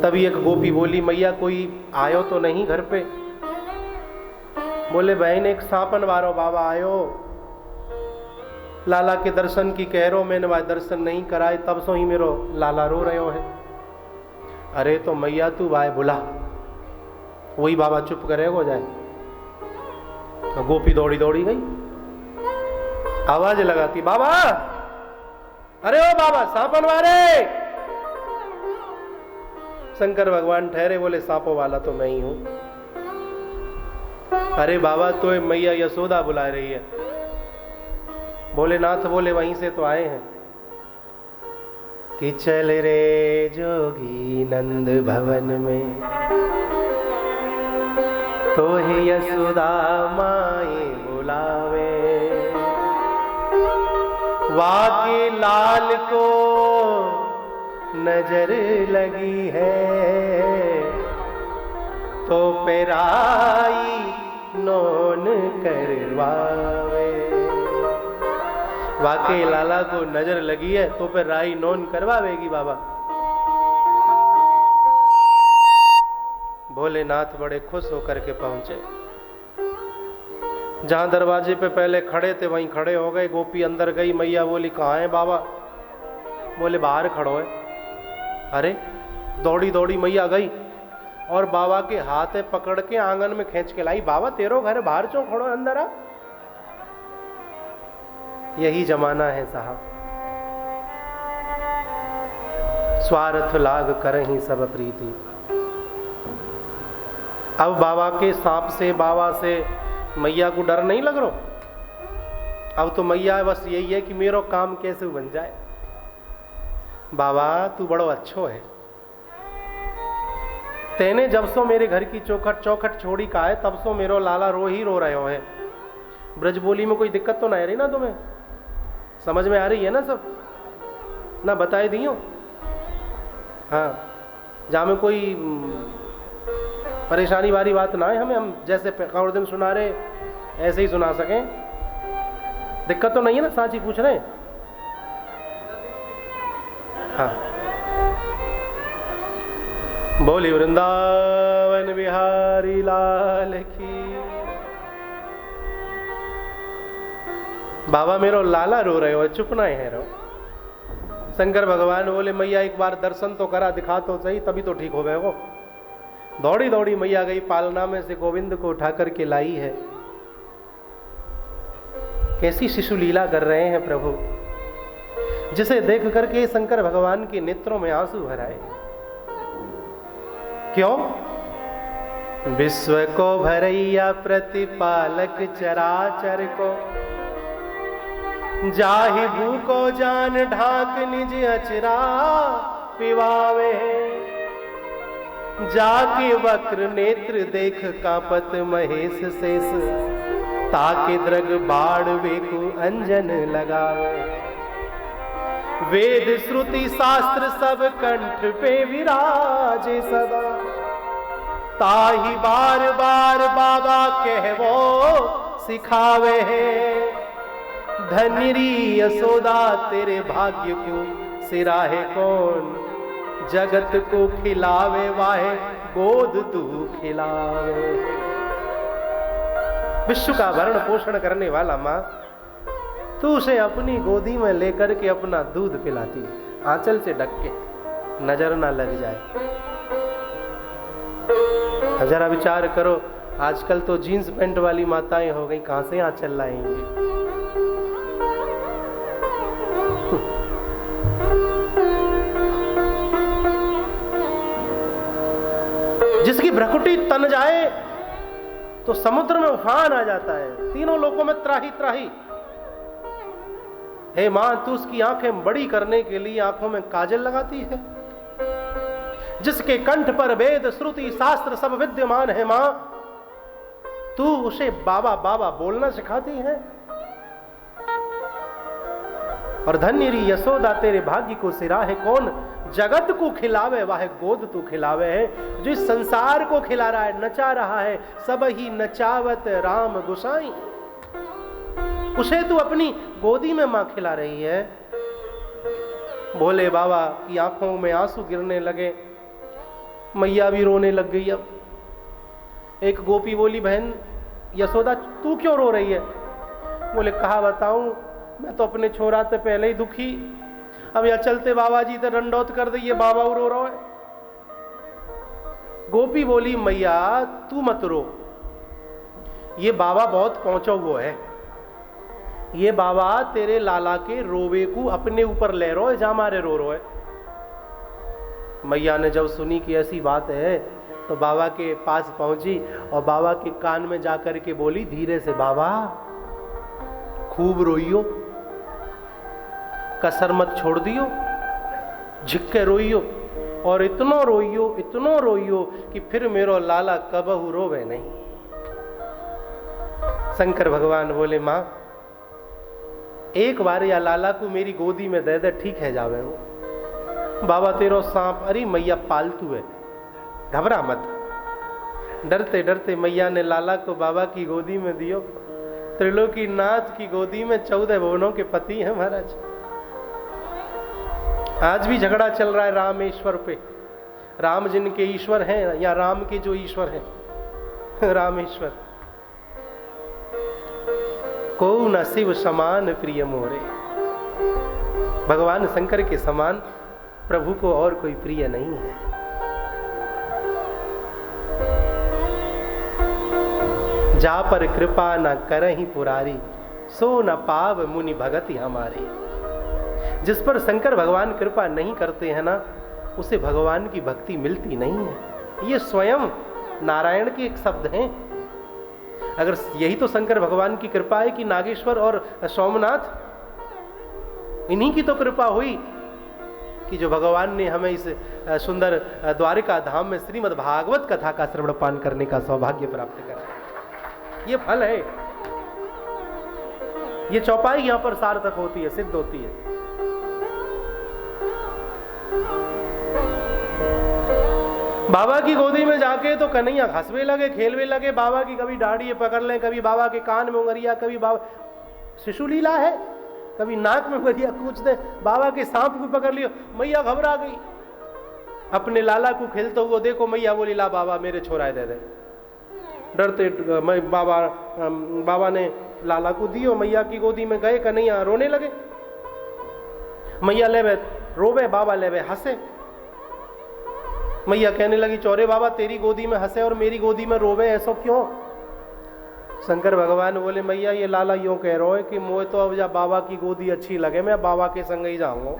तभी एक गोपी बोली, मैया कोई आयो तो नहीं घर पे? बोले बहन एक सांपन वारो बाबा आयो, लाला के दर्शन की कह रो, मैंने वह दर्शन नहीं कराए, तब सो ही मेरो लाला रो रहे है। अरे तो मैया तू भाई बुला, वही बाबा चुप करे हो जाए। तो गोपी दौड़ी दौड़ी गई, आवाज लगाती, बाबा अरे ओ बाबा सांपन वारे। शंकर भगवान ठहरे, बोले सांपों वाला तो मैं ही हूं। अरे बाबा तो मैया यशोदा बुला रही है। भोलेनाथ बोले वहीं से तो आए हैं कि चल रे जोगी नंद भवन में, तो ही यशोदा माए बुलावे। वाके लाल को नजर लगी है, तो पेराई नोन करवावे। वाके लाला को नजर लगी है तो फिर राई नोन करवावेगी बाबा। भोलेनाथ बड़े खुश होकर के पहुंचे। जहां दरवाजे पे पहले खड़े थे वहीं खड़े हो गए। गोपी अंदर गई, मैया बोली कहाँ है बाबा? बोले बाहर खड़ो है। अरे दौड़ी दौड़ी मैया गई और बाबा के हाथ पकड़ के आंगन में खींच के लाई। बाबा तेरो घर बाहर चो खड़ो, अंदर आ। यही जमाना है साहब, स्वार्थ लाग करहीं सब प्रीति। अब बाबा के सांप से, बाबा से मैया को डर नहीं लग रहा। अब तो मैया बस यही है कि मेरो काम कैसे बन जाए। बाबा तू बड़ो अच्छो है, तेने जब सो मेरे घर की चौखट छोड़ी का है तब सो मेरो लाला रो ही रो रहे हो है। ब्रजबोली में कोई दिक्कत तो नहीं आ रही ना तुम्हें? समझ में आ रही है ना सब? ना बताए दियो। हाँ, जहाँ में कोई परेशानी वाली बात ना है, हम जैसे और दिन सुना रहे ऐसे ही सुना सकें। दिक्कत तो नहीं है ना? साची पूछ रहे हैं। हाँ, बोली वृंदावन बिहारी लाल की। बाबा मेरो लाला रो रहे हो, चुप ना है रहो। शंकर भगवान बोले मैया एक बार दर्शन तो करा, दिखा तो सही, तभी तो ठीक हो गए हो। दौड़ी दौड़ी मैया गई, पालना में से गोविंद को उठा करके लाई है। कैसी शिशु लीला कर रहे हैं प्रभु, जिसे देख करके शंकर भगवान के नेत्रों में आंसू भर आए। क्यों? विश्व को भरैया प्रतिपालक चराचर को, जाहि भूको जान ढाक निज अचरा पिवावे। जाके वक्र नेत्र देख कापत महेश शेष, ताके द्रग बाढ़ वेकु अंजन लगावे। वेद श्रुति शास्त्र सब कंठ पे विराजे सदा, ताही बार बार बाबा कहवो सिखावे है। धन्यरी यशोदा तेरे भाग्य को सिराहे कौन, जगत को खिलावे वाहे गोद तू खिलावे। विश्व का भरण पोषण करने वाला माँ, तू उसे अपनी गोदी में लेकर के अपना दूध पिलाती, आंचल से ढक के, नजर ना लग जाए। जरा विचार करो, आजकल तो जीन्स पैंट वाली माताएं हो गई, कहां से आंचल लाएंगे। जिसकी भ्रकुटी तन जाए तो समुद्र में उफान आ जाता है, तीनों लोकों में त्राही त्राही। हे मां, तू उसकी आंखें बड़ी करने के लिए आंखों में काजल लगाती है। जिसके कंठ पर वेद श्रुति शास्त्र सब विद्यमान है मां, तू उसे बाबा बाबा बोलना सिखाती है। और धन्यरी यशोदा तेरे भाग्य को सिराहे कौन, जगत को खिलावे वाहे गोद तू खिलावे है। जो इस संसार को खिला रहा है, नचा रहा है, सब ही नचावत राम गुसाई। उसे तू अपनी गोदी में मां खिला रही है। भोले बाबा की आंखों में आंसू गिरने लगे, मैया भी रोने लग गई। अब एक गोपी बोली, बहन यशोदा तू क्यों रो रही है? बोले, कहा बताऊं, मैं तो अपने छोरा से पहले ही दुखी, अब यह चलते बाबा जी तो दंडौत कर दिए, बाबा रो रहा है। गोपी बोली, मैया तू मत रो, ये बाबा बहुत पहुंचा हुआ है, ये बाबा तेरे लाला के रोवे को अपने ऊपर ले रो है, जा मारे रो रो है। मैया ने जब सुनी कि ऐसी बात है तो बाबा के पास पहुंची और बाबा के कान में जाकर के बोली धीरे से, बाबा खूब रोइयो, कसर मत छोड़ दियो, झिक्के रोइयो, और इतनो रोइयो कि फिर मेरो लाला कबहू रोवे नहीं। शंकर भगवान बोले, मां एक बार या लाला को मेरी गोदी में दे दे, ठीक है जावे वो। बाबा तेरो सांप, अरे मैया पालतू है, घबरा मत। डरते डरते मैया ने लाला को बाबा की गोदी में दियो। त्रिलोकी नाथ की गोदी में 14 भुवनों के पति हैं महाराज। आज भी झगड़ा चल रहा है रामेश्वर पे, राम जिनके ईश्वर हैं या राम के जो ईश्वर हैं, रामेश्वर। को न शिव समान प्रिय मोरे, भगवान शंकर के समान प्रभु को और कोई प्रिय नहीं है। जा पर कृपा न करहि पुरारी, सो न पाव मुनि भगति हमारे। जिस पर शंकर भगवान कृपा नहीं करते हैं ना, उसे भगवान की भक्ति मिलती नहीं है। ये स्वयं नारायण के एक शब्द हैं। अगर यही तो शंकर भगवान की कृपा है कि नागेश्वर और सोमनाथ, इन्हीं की तो कृपा हुई कि जो भगवान ने हमें इस सुंदर द्वारिका धाम में श्रीमद् भागवत कथा का श्रवण पान करने का सौभाग्य प्राप्त कर। ये फल है, ये चौपाई यहां पर सार्थक होती है, सिद्ध होती है। बाबा की गोदी में जाके तो कन्हैया हंसवे लगे, खेलवे लगे, बाबा की कभी दाढ़ी पकड़ लें, कभी बाबा के कान में उंगलियां, कभी बाबा, शिशु लीला है, कभी नाक में उंगलियां कूच दे, बाबा के सांप को पकड़ लियो। मैया घबरा गई, अपने लाला को खेलते हुए देखो, मैया बोली, ला बाबा मेरे छोरा दे दे। डरते बाबा ने लाला को दियो। मैया की गोदी में गए, कन्हैया रोने लगे। मैया लेवे रोवे, बाबा लेवे हंसे। मैया कहने लगी, चौरे बाबा तेरी गोदी में हंसे और मेरी गोदी में रोवे, ऐसा क्यों? शंकर भगवान बोले, मैया ये लाला यूं कह रहा है कि मोए तो अब जब बाबा की गोदी अच्छी लगे, मैं बाबा के संग ही जाऊंगा।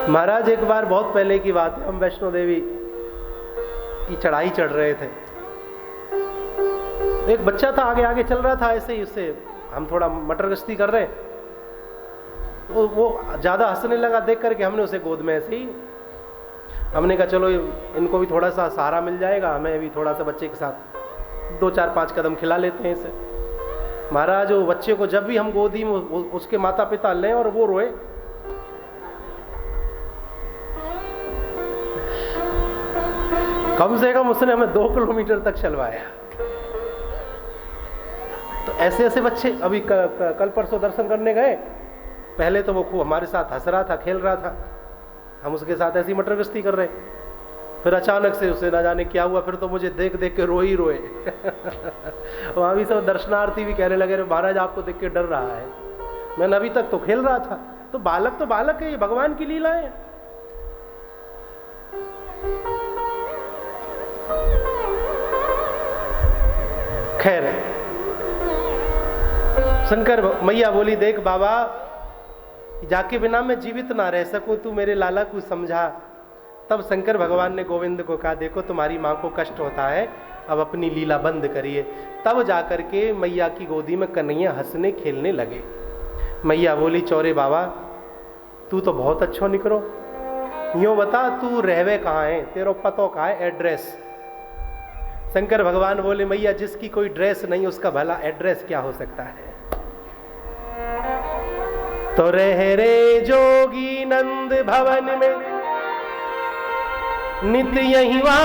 महाराज एक बार बहुत पहले की बात है, हम वैष्णो देवी की चढ़ाई चढ़ रहे थे। एक बच्चा था आगे आगे चल रहा था, ऐसे ही उससे हम थोड़ा मटर गश्ती कर रहे, वो ज्यादा हंसने लगा देख करके। हमने उसे गोद में ऐसे ही, हमने कहा चलो इनको भी थोड़ा सा सहारा मिल जाएगा, हमें भी थोड़ा सा बच्चे के साथ 2-4-5 कदम खिला लेते हैं इसे। महाराज वो बच्चे को जब भी हम गोदी में उसके माता पिता लें और वो रोए, कम से कम उसने हमें 2 किलोमीटर तक चलवाया। तो ऐसे ऐसे बच्चे, अभी कल परसों दर्शन करने गए, पहले तो वो खूब हमारे साथ हंस रहा था, खेल रहा था, हम उसके साथ ऐसी मटर गश्ती कर रहे, फिर अचानक से उसे ना जाने क्या हुआ, फिर तो मुझे देख देख के रोए ही रोए। वहां भी सब दर्शनार्थी भी कहने लगे, महाराज आपको देख के डर रहा है। मैंने अभी तक तो खेल रहा था। तो बालक है, ये भगवान की लीला है। खैर, शंकर मैया बोली, देख बाबा जाके बिना मैं जीवित ना रह सकूं, तू मेरे लाला को समझा। तब शंकर भगवान ने गोविंद को कहा, देखो तुम्हारी माँ को कष्ट होता है, अब अपनी लीला बंद करिए। तब जाकर के मैया की गोदी में कन्हैया हंसने खेलने लगे। मैया बोली, चौरे बाबा तू तो बहुत अच्छो निकलो, यूं बता तू रहवे कहाँ है, तेरा पतो कहाँ है, एड्रेस। शंकर भगवान बोले, मैया जिसकी कोई ड्रेस नहीं उसका भला एड्रेस क्या हो सकता है। तो रह रे जोगी नंद भवन में, नित यही वासो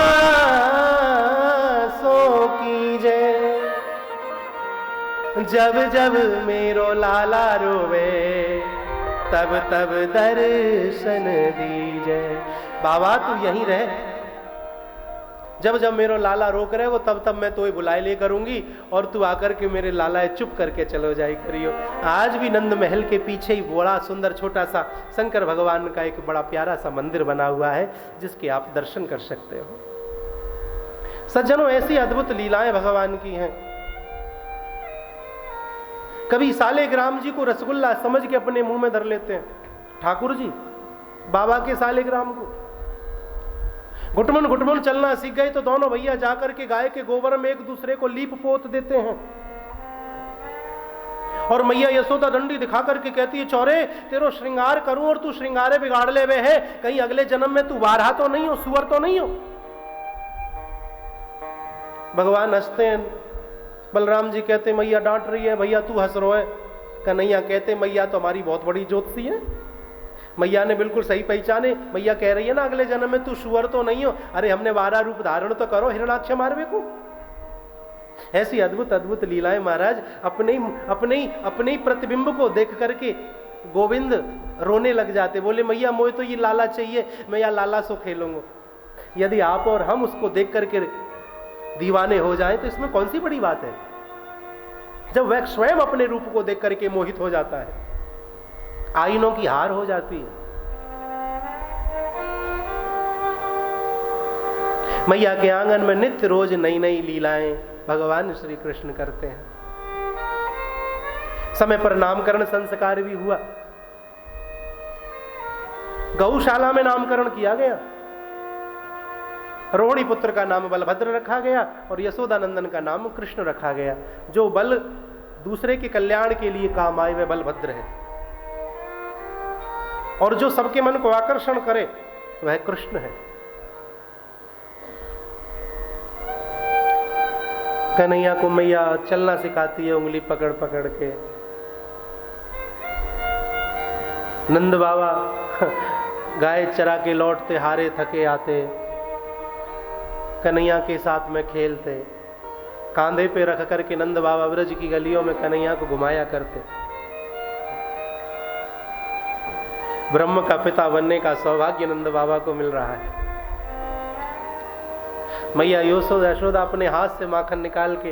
कीजे, जब जब मेरो लाला रोवे, तब तब दर्शन दीजे। बाबा तू यहीं रह, जब जब मेरो लाला रोक रहे हो तब तब मैं तो बुलाए ले करूंगी, और तू आकर के मेरे लाला चुप करके चलो जाई करियो। आज भी नंद महल के पीछे ही बड़ा सुंदर छोटा सा शंकर भगवान का एक बड़ा प्यारा सा मंदिर बना हुआ है, जिसके आप दर्शन कर सकते हो। सज्जनों, ऐसी अद्भुत लीलाएं भगवान की हैं। कभी सालेग्राम जी को रसगुल्ला समझ के अपने मुंह में धर लेते हैं, ठाकुर जी बाबा के सालेग्राम को। घुटमन घुटमन चलना सीख गए तो दोनों भैया जाकर के गाय के गोबर में एक दूसरे को लीप पोत देते हैं। और मैया यशोदा डंडी दिखा करके कहती है, चौरे तेरो श्रृंगार करूं और तू श्रृंगारे बिगाड़ ले वे है, कहीं अगले जन्म में तू बारहा तो नहीं हो, सुअर तो नहीं हो। भगवान हंसते हैं। बलराम जी कहते, मैया डांट रही है, भैया तू हंस रो है। कन्हैया कहते, मैया तो हमारी बहुत बड़ी ज्योतिषी है। मैया ने बिल्कुल सही पहचाने। मैया कह रही है ना, अगले जन्म में तू सुअर तो नहीं हो। अरे हमने 12 रूप धारण तो करो, हिरणाक्ष मारवे को। ऐसी अद्भुत अद्भुत लीलाएं महाराज। अपने ही प्रतिबिंब को देख करके गोविंद रोने लग जाते, बोले मैया मोए तो ये लाला चाहिए, मैं या लाला सो खेलूंगा। यदि आप और हम उसको देख करके दीवाने हो जाएं तो इसमें कौन सी बड़ी बात है, जब वह स्वयं अपने रूप को देख करके मोहित हो जाता है, आईनों की हार हो जाती है। मैया के आंगन में नित्य रोज नई नई लीलाएं भगवान श्री कृष्ण करते हैं। समय पर नामकरण संस्कार भी हुआ। गौशाला में नामकरण किया गया। रोहिणी पुत्र का नाम बलभद्र रखा गया और यशोदानंदन का नाम कृष्ण रखा गया। जो बल दूसरे के कल्याण के लिए काम आए वह बलभद्र है, और जो सबके मन को आकर्षण करे वह कृष्ण है। कन्हैया को मैया चलना सिखाती है उंगली पकड़ पकड़ के। नंद बाबा गाय चरा के लौटते हारे थके आते, कन्हैया के साथ में खेलते। कांधे पे रख करके नंद बाबा ब्रज की गलियों में कन्हैया को घुमाया करते। ब्रह्म का पिता बनने का सौभाग्य नंद बाबा को मिल रहा है। मैया यशोदा अपने हाथ से माखन निकाल के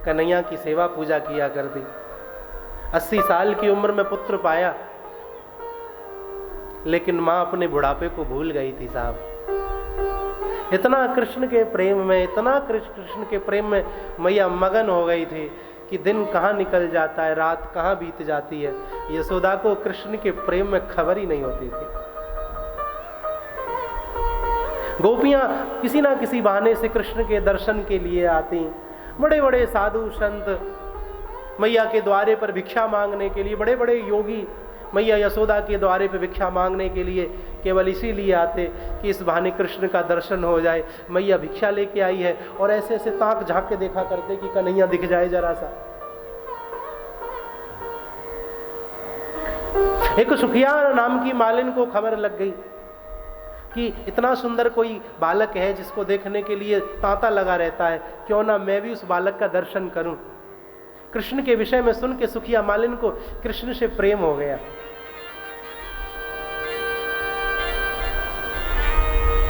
कन्हैया की सेवा पूजा किया कर दी। 80 साल की उम्र में पुत्र पाया, लेकिन मां अपने बुढ़ापे को भूल गई थी साहब। इतना कृष्ण के प्रेम में, इतना कृष्ण के प्रेम में मैया मगन हो गई थी कि दिन कहाँ निकल जाता है, रात कहाँ बीत जाती है, यशोदा को कृष्ण के प्रेम में खबर ही नहीं होती थी। गोपियां किसी ना किसी बहाने से कृष्ण के दर्शन के लिए आती। बड़े बड़े साधु संत मैया के द्वारे पर भिक्षा मांगने के लिए, बड़े बड़े योगी मैया यशोदा के द्वारे पर भिक्षा मांगने के लिए केवल इसीलिए आते कि इस बहाने कृष्ण का दर्शन हो जाए। मैया भिक्षा लेके आई है और ऐसे ऐसे ताक झांक के देखा करते कि कन्हैया दिख जाए जरा सा। एक सुखिया नाम की मालिन को खबर लग गई कि इतना सुंदर कोई बालक है जिसको देखने के लिए तांता लगा रहता है, क्यों ना मैं भी उस बालक का दर्शन करूं। कृष्ण के विषय में सुन के सुखिया मालिन को कृष्ण से प्रेम हो गया।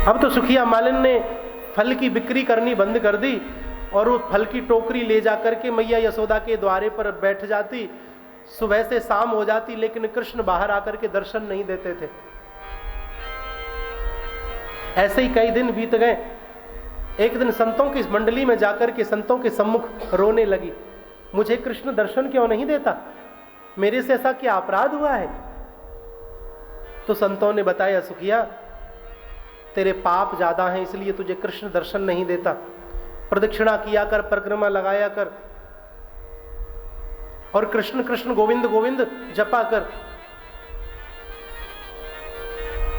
अब तो सुखिया मालिन ने फल की बिक्री करनी बंद कर दी और वो फल की टोकरी ले जाकर के मैया यशोदा के द्वारे पर बैठ जाती। सुबह से शाम हो जाती, लेकिन कृष्ण बाहर आकर के दर्शन नहीं देते थे। ऐसे ही कई दिन बीत गए। एक दिन संतों की मंडली में जाकर के संतों के सम्मुख रोने लगी, मुझे कृष्ण दर्शन क्यों नहीं देता, मेरे से ऐसा क्या अपराध हुआ है। तो संतों ने बताया, सुखिया तेरे पाप ज्यादा हैं, इसलिए तुझे कृष्ण दर्शन नहीं देता। प्रदक्षिणा किया कर, परिक्रमा लगाया कर और कृष्ण कृष्ण गोविंद गोविंद जपा कर।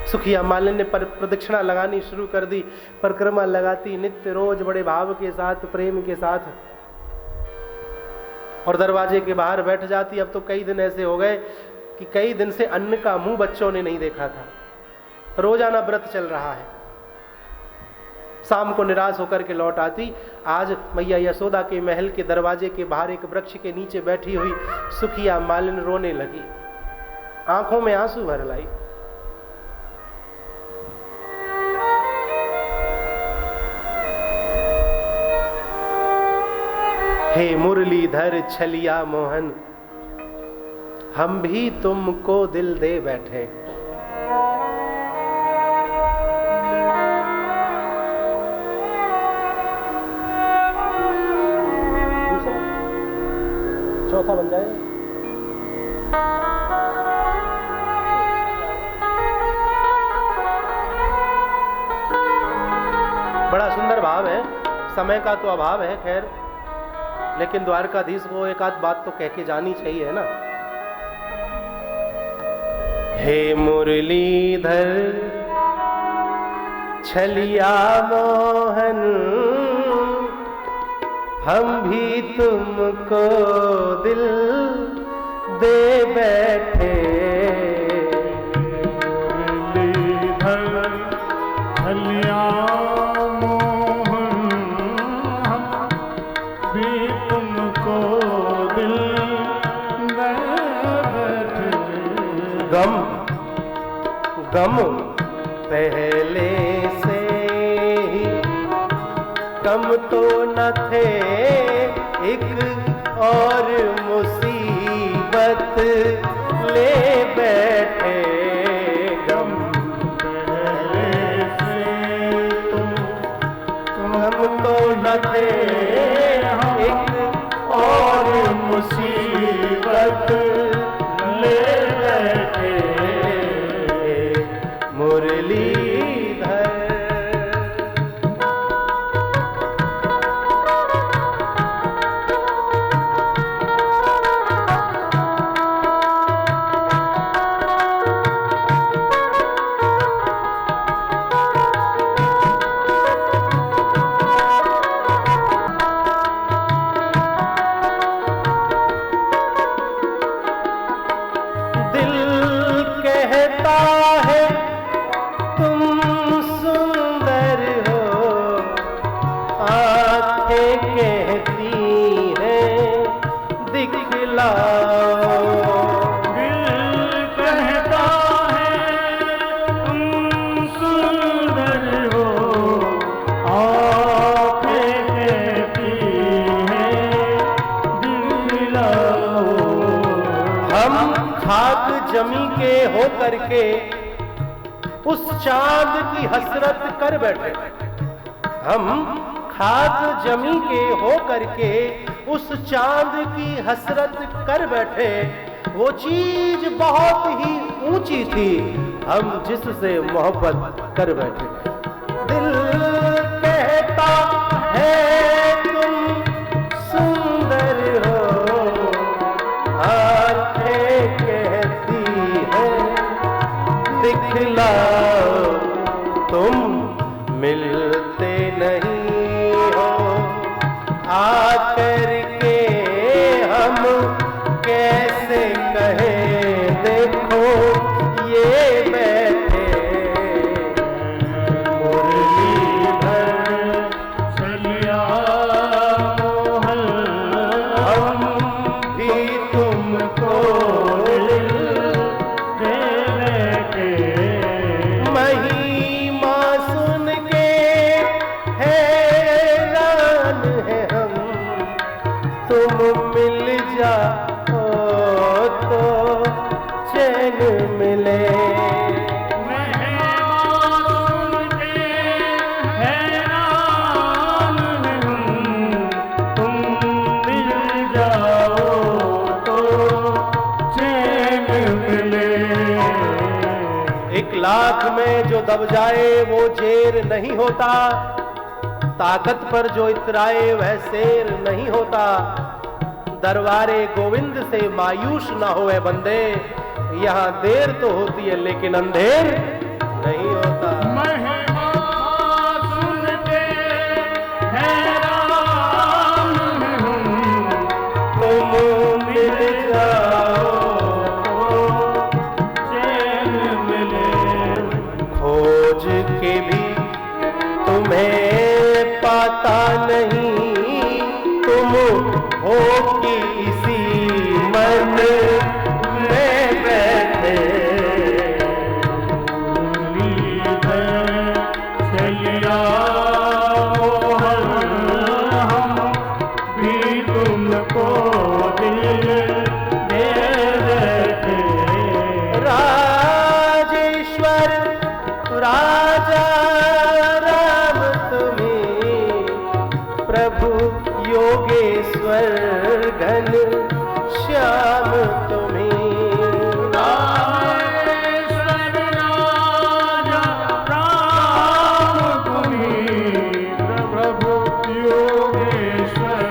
सुखिया मालिन ने प्रदक्षिणा लगानी शुरू कर दी, परिक्रमा लगाती नित्य रोज बड़े भाव के साथ, प्रेम के साथ, और दरवाजे के बाहर बैठ जाती। अब तो कई दिन ऐसे हो गए कि कई दिन से अन्न का मुंह बच्चों ने नहीं देखा था। रोजाना व्रत चल रहा है। शाम को निराश होकर के लौट आती। आज मैया यशोदा के महल के दरवाजे के बाहर एक वृक्ष के नीचे बैठी हुई सुखिया मालिन रोने लगी, आंखों में आंसू भर लाई। हे मुरलीधर छलिया मोहन, हम भी तुमको दिल दे बैठे। चौथा बन जाए। बड़ा सुंदर भाव है, समय का तो अभाव है खैर, लेकिन द्वारकाधीश को एक आध बात तो कह के जानी चाहिए ना। हे मुरलीधर छलिया मोहन, हम भी तुमको दिल दे बैठे। मुरलीधर छलिया मोहन, हम भी तुमको दिल दे बैठे। गम गम पहले से ही कम तो न थे, एक और मुसीबत ले बैठे। गम पहले से कम तो न थे, एक और मुसीबत ले बैठे। मुरलीधर खाक जमी के हो करके उस चांद की हसरत कर बैठे। हम खाक जमी के हो करके उस चांद की हसरत कर बैठे। वो चीज बहुत ही ऊंची थी, हम जिससे मोहब्बत कर बैठे। दिल कहता है तुम सुंदर हो, आंखें कहती है दिखलाओ, तुम मिलते नहीं हो। आकर के हम कैसे कहें देखो ये बैठे मुरलीधर चलिया मोहन, हम भी तुमको देने के महिमा सुन के हैरान है हम। तुम मिल जाओ तो चैन मिले। एक लाख में जो दब जाए वो जेर नहीं होता, ताकत पर जो इतराए वह शेर नहीं होता। दरबारे गोविंद से मायूस ना होए बंदे, यहाँ देर तो होती है लेकिन अंधेर नहीं होता। तुम मिल जाओ खोज के भी तुम्हें पाता नहीं, तुम हो कि इसी मन में बैठे। चलिया मोहन, हम भी तुमको दिल दे देते। राजेश्वर राजा राम तुम्हें, प्रभु योगेश्वर घन श्याम तुम्हें। प्रभु योगेश्वर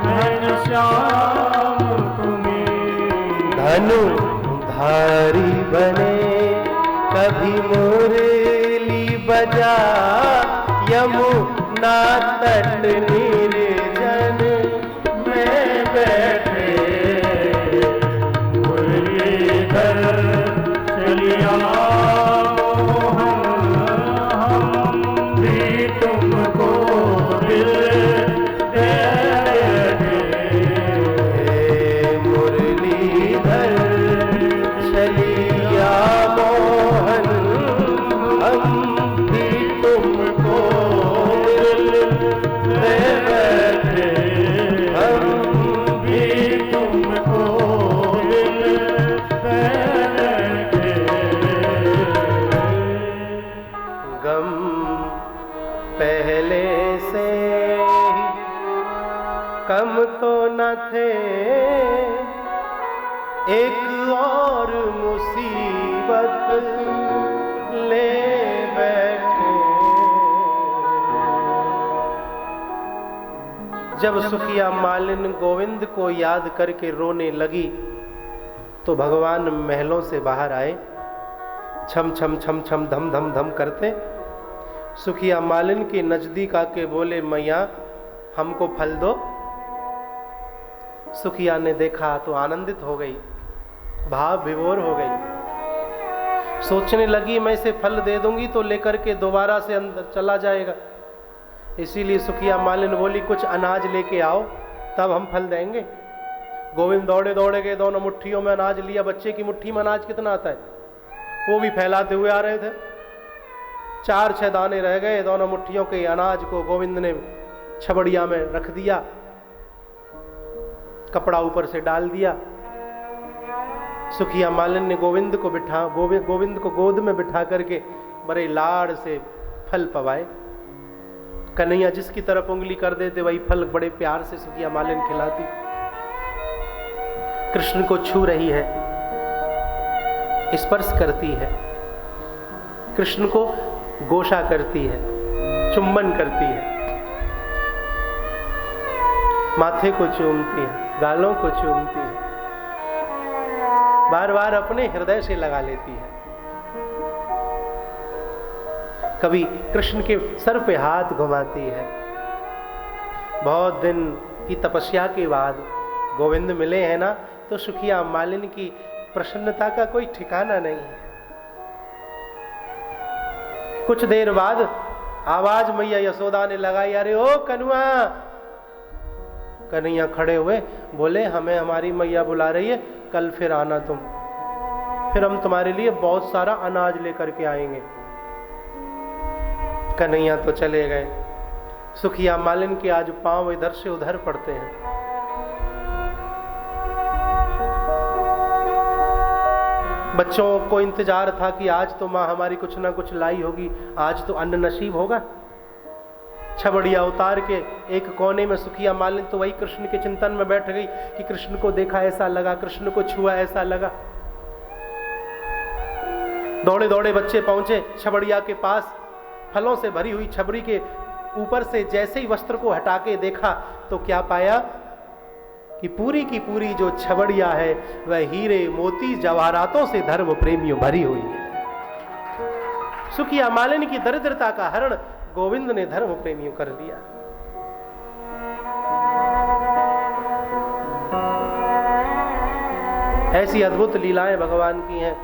घन श्याम तुम्हें। धनु धारी बने कभी मुरली बजा, यमुना तट निर्जन में बैठे। मुरलीधर चलिया मोहन, हम भी तुमको दिल दे देते। मुरलीधर चलिया मोहन, हम भी तुमको दिल दे बैठे। हम भी तुमको दिल दे देते। गम पहले से ही कम तो न थे, एक और मुसीबत ले बैठे। जब सुखिया मालिन गोविंद को याद करके रोने लगी तो भगवान महलों से बाहर आए, छम छम छम छम धम धम धम करते। सुखिया मालिन के नजदीक आके बोले, मैया हमको फल दो। सुखिया ने देखा तो आनंदित हो गई, भाव विभोर हो गई। सोचने लगी मैं इसे फल दे दूंगी तो लेकर के दोबारा से अंदर चला जाएगा। इसीलिए सुखिया मालिन बोली, कुछ अनाज लेके आओ तब हम फल देंगे। गोविंद दौड़े दौड़े गए, दोनों मुट्ठियों में अनाज लिया। बच्चे की मुट्ठी में अनाज कितना आता है, वो भी फैलाते हुए आ रहे थे। 4-6 दाने रह गए। दोनों मुट्ठियों के अनाज को गोविंद ने छबड़िया में रख दिया, कपड़ा ऊपर से डाल दिया। सुखिया मालिन ने गोविंद को गोद में बिठा करके बड़े लाड़ से फल पवाए। कन्हैया जिसकी तरफ उंगली कर देते वही फल बड़े प्यार से सुखिया मालिन खिलाती। कृष्ण को छू रही है, स्पर्श करती है, कृष्ण को गोशा करती है, चुंबन करती है, माथे को चूमती है, गालों को चूमती है, बार बार अपने हृदय से लगा लेती है। कभी कृष्ण के सर पे हाथ घुमाती है। बहुत दिन की तपस्या के बाद गोविंद मिले हैं ना, तो सुखिया मालिन की प्रसन्नता का कोई ठिकाना नहीं है। कुछ देर बाद आवाज मैया यशोदा ने लगाई, अरे ओ कनुआ। कन्हैया खड़े हुए, बोले हमें हमारी मैया बुला रही है, कल फिर आना तुम, फिर हम तुम्हारे लिए बहुत सारा अनाज लेकर के आएंगे। कन्हैया तो चले गए। सुखिया मालिन के आज पांव इधर से उधर पड़ते हैं। बच्चों को इंतजार था कि आज तो माँ हमारी कुछ ना कुछ लाई होगी, आज तो अन्न नसीब होगा। छबड़िया उतार के एक कोने में सुखिया मालिन तो वही कृष्ण के चिंतन में बैठ गई कि कृष्ण को देखा ऐसा लगा, कृष्ण को छुआ ऐसा लगा। दौड़े दौड़े बच्चे पहुंचे छबड़िया के पास। फलों से भरी हुई छबड़ी के ऊपर से जैसे ही वस्त्र को हटा के देखा तो क्या पाया कि पूरी की पूरी जो छबड़िया है वह हीरे मोती जवाहरातों से धर्म प्रेमियों भरी हुई है। सुखिया मालिनी की दरिद्रता का हरण गोविंद ने धर्म प्रेमियों कर दिया। ऐसी अद्भुत लीलाएं भगवान की हैं।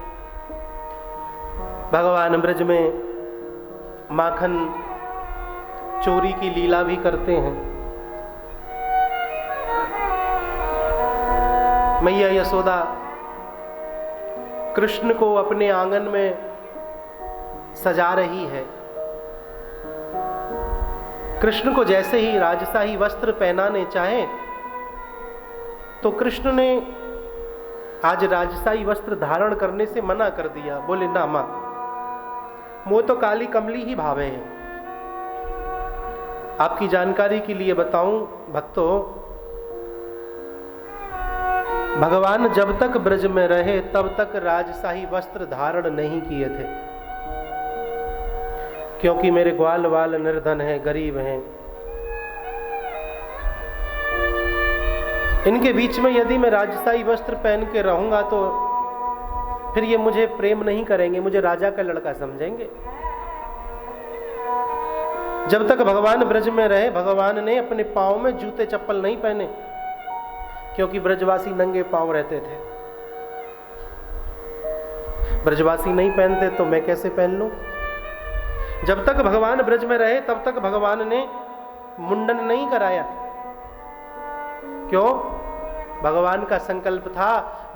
भगवान ब्रज में माखन चोरी की लीला भी करते हैं। मैया यशोदा कृष्ण को अपने आंगन में सजा रही है। कृष्ण को जैसे ही राजशाही वस्त्र पहनाने चाहे तो कृष्ण ने आज राजशाही वस्त्र धारण करने से मना कर दिया। बोले ना मां, मोह तो काली कमली ही भावे हैं। आपकी जानकारी के लिए बताऊं भक्तों, भगवान जब तक ब्रज में रहे तब तक राजशाही वस्त्र धारण नहीं किए थे, क्योंकि मेरे ग्वाल वाल निर्धन हैं, गरीब हैं। इनके बीच में यदि मैं राजशाही वस्त्र पहन के रहूंगा तो फिर ये मुझे प्रेम नहीं करेंगे, मुझे राजा का लड़का समझेंगे। जब तक भगवान ब्रज में रहे भगवान ने अपने पांव में जूते चप्पल नहीं पहने, क्योंकि ब्रजवासी नंगे पांव रहते थे। ब्रजवासी नहीं पहनते तो मैं कैसे पहन लूं। जब तक भगवान ब्रज में रहे तब तक भगवान ने मुंडन नहीं कराया। क्यों? भगवान का संकल्प था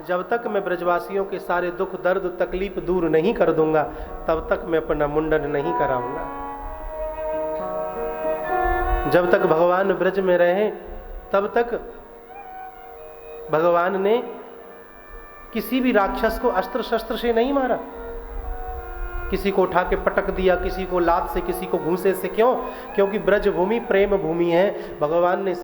जब तक मैं ब्रजवासियों के सारे दुख दर्द तकलीफ दूर नहीं कर दूंगा तब तक मैं अपना मुंडन नहीं कराऊंगा। जब तक भगवान ब्रज में रहे तब तक भगवान ने किसी भी राक्षस को अस्त्र शस्त्र से नहीं मारा। किसी को उठा के पटक दिया, किसी को लात से, किसी को घूंसे से। क्यों? क्योंकि ब्रज भूमि प्रेम भूमि है। भगवान ने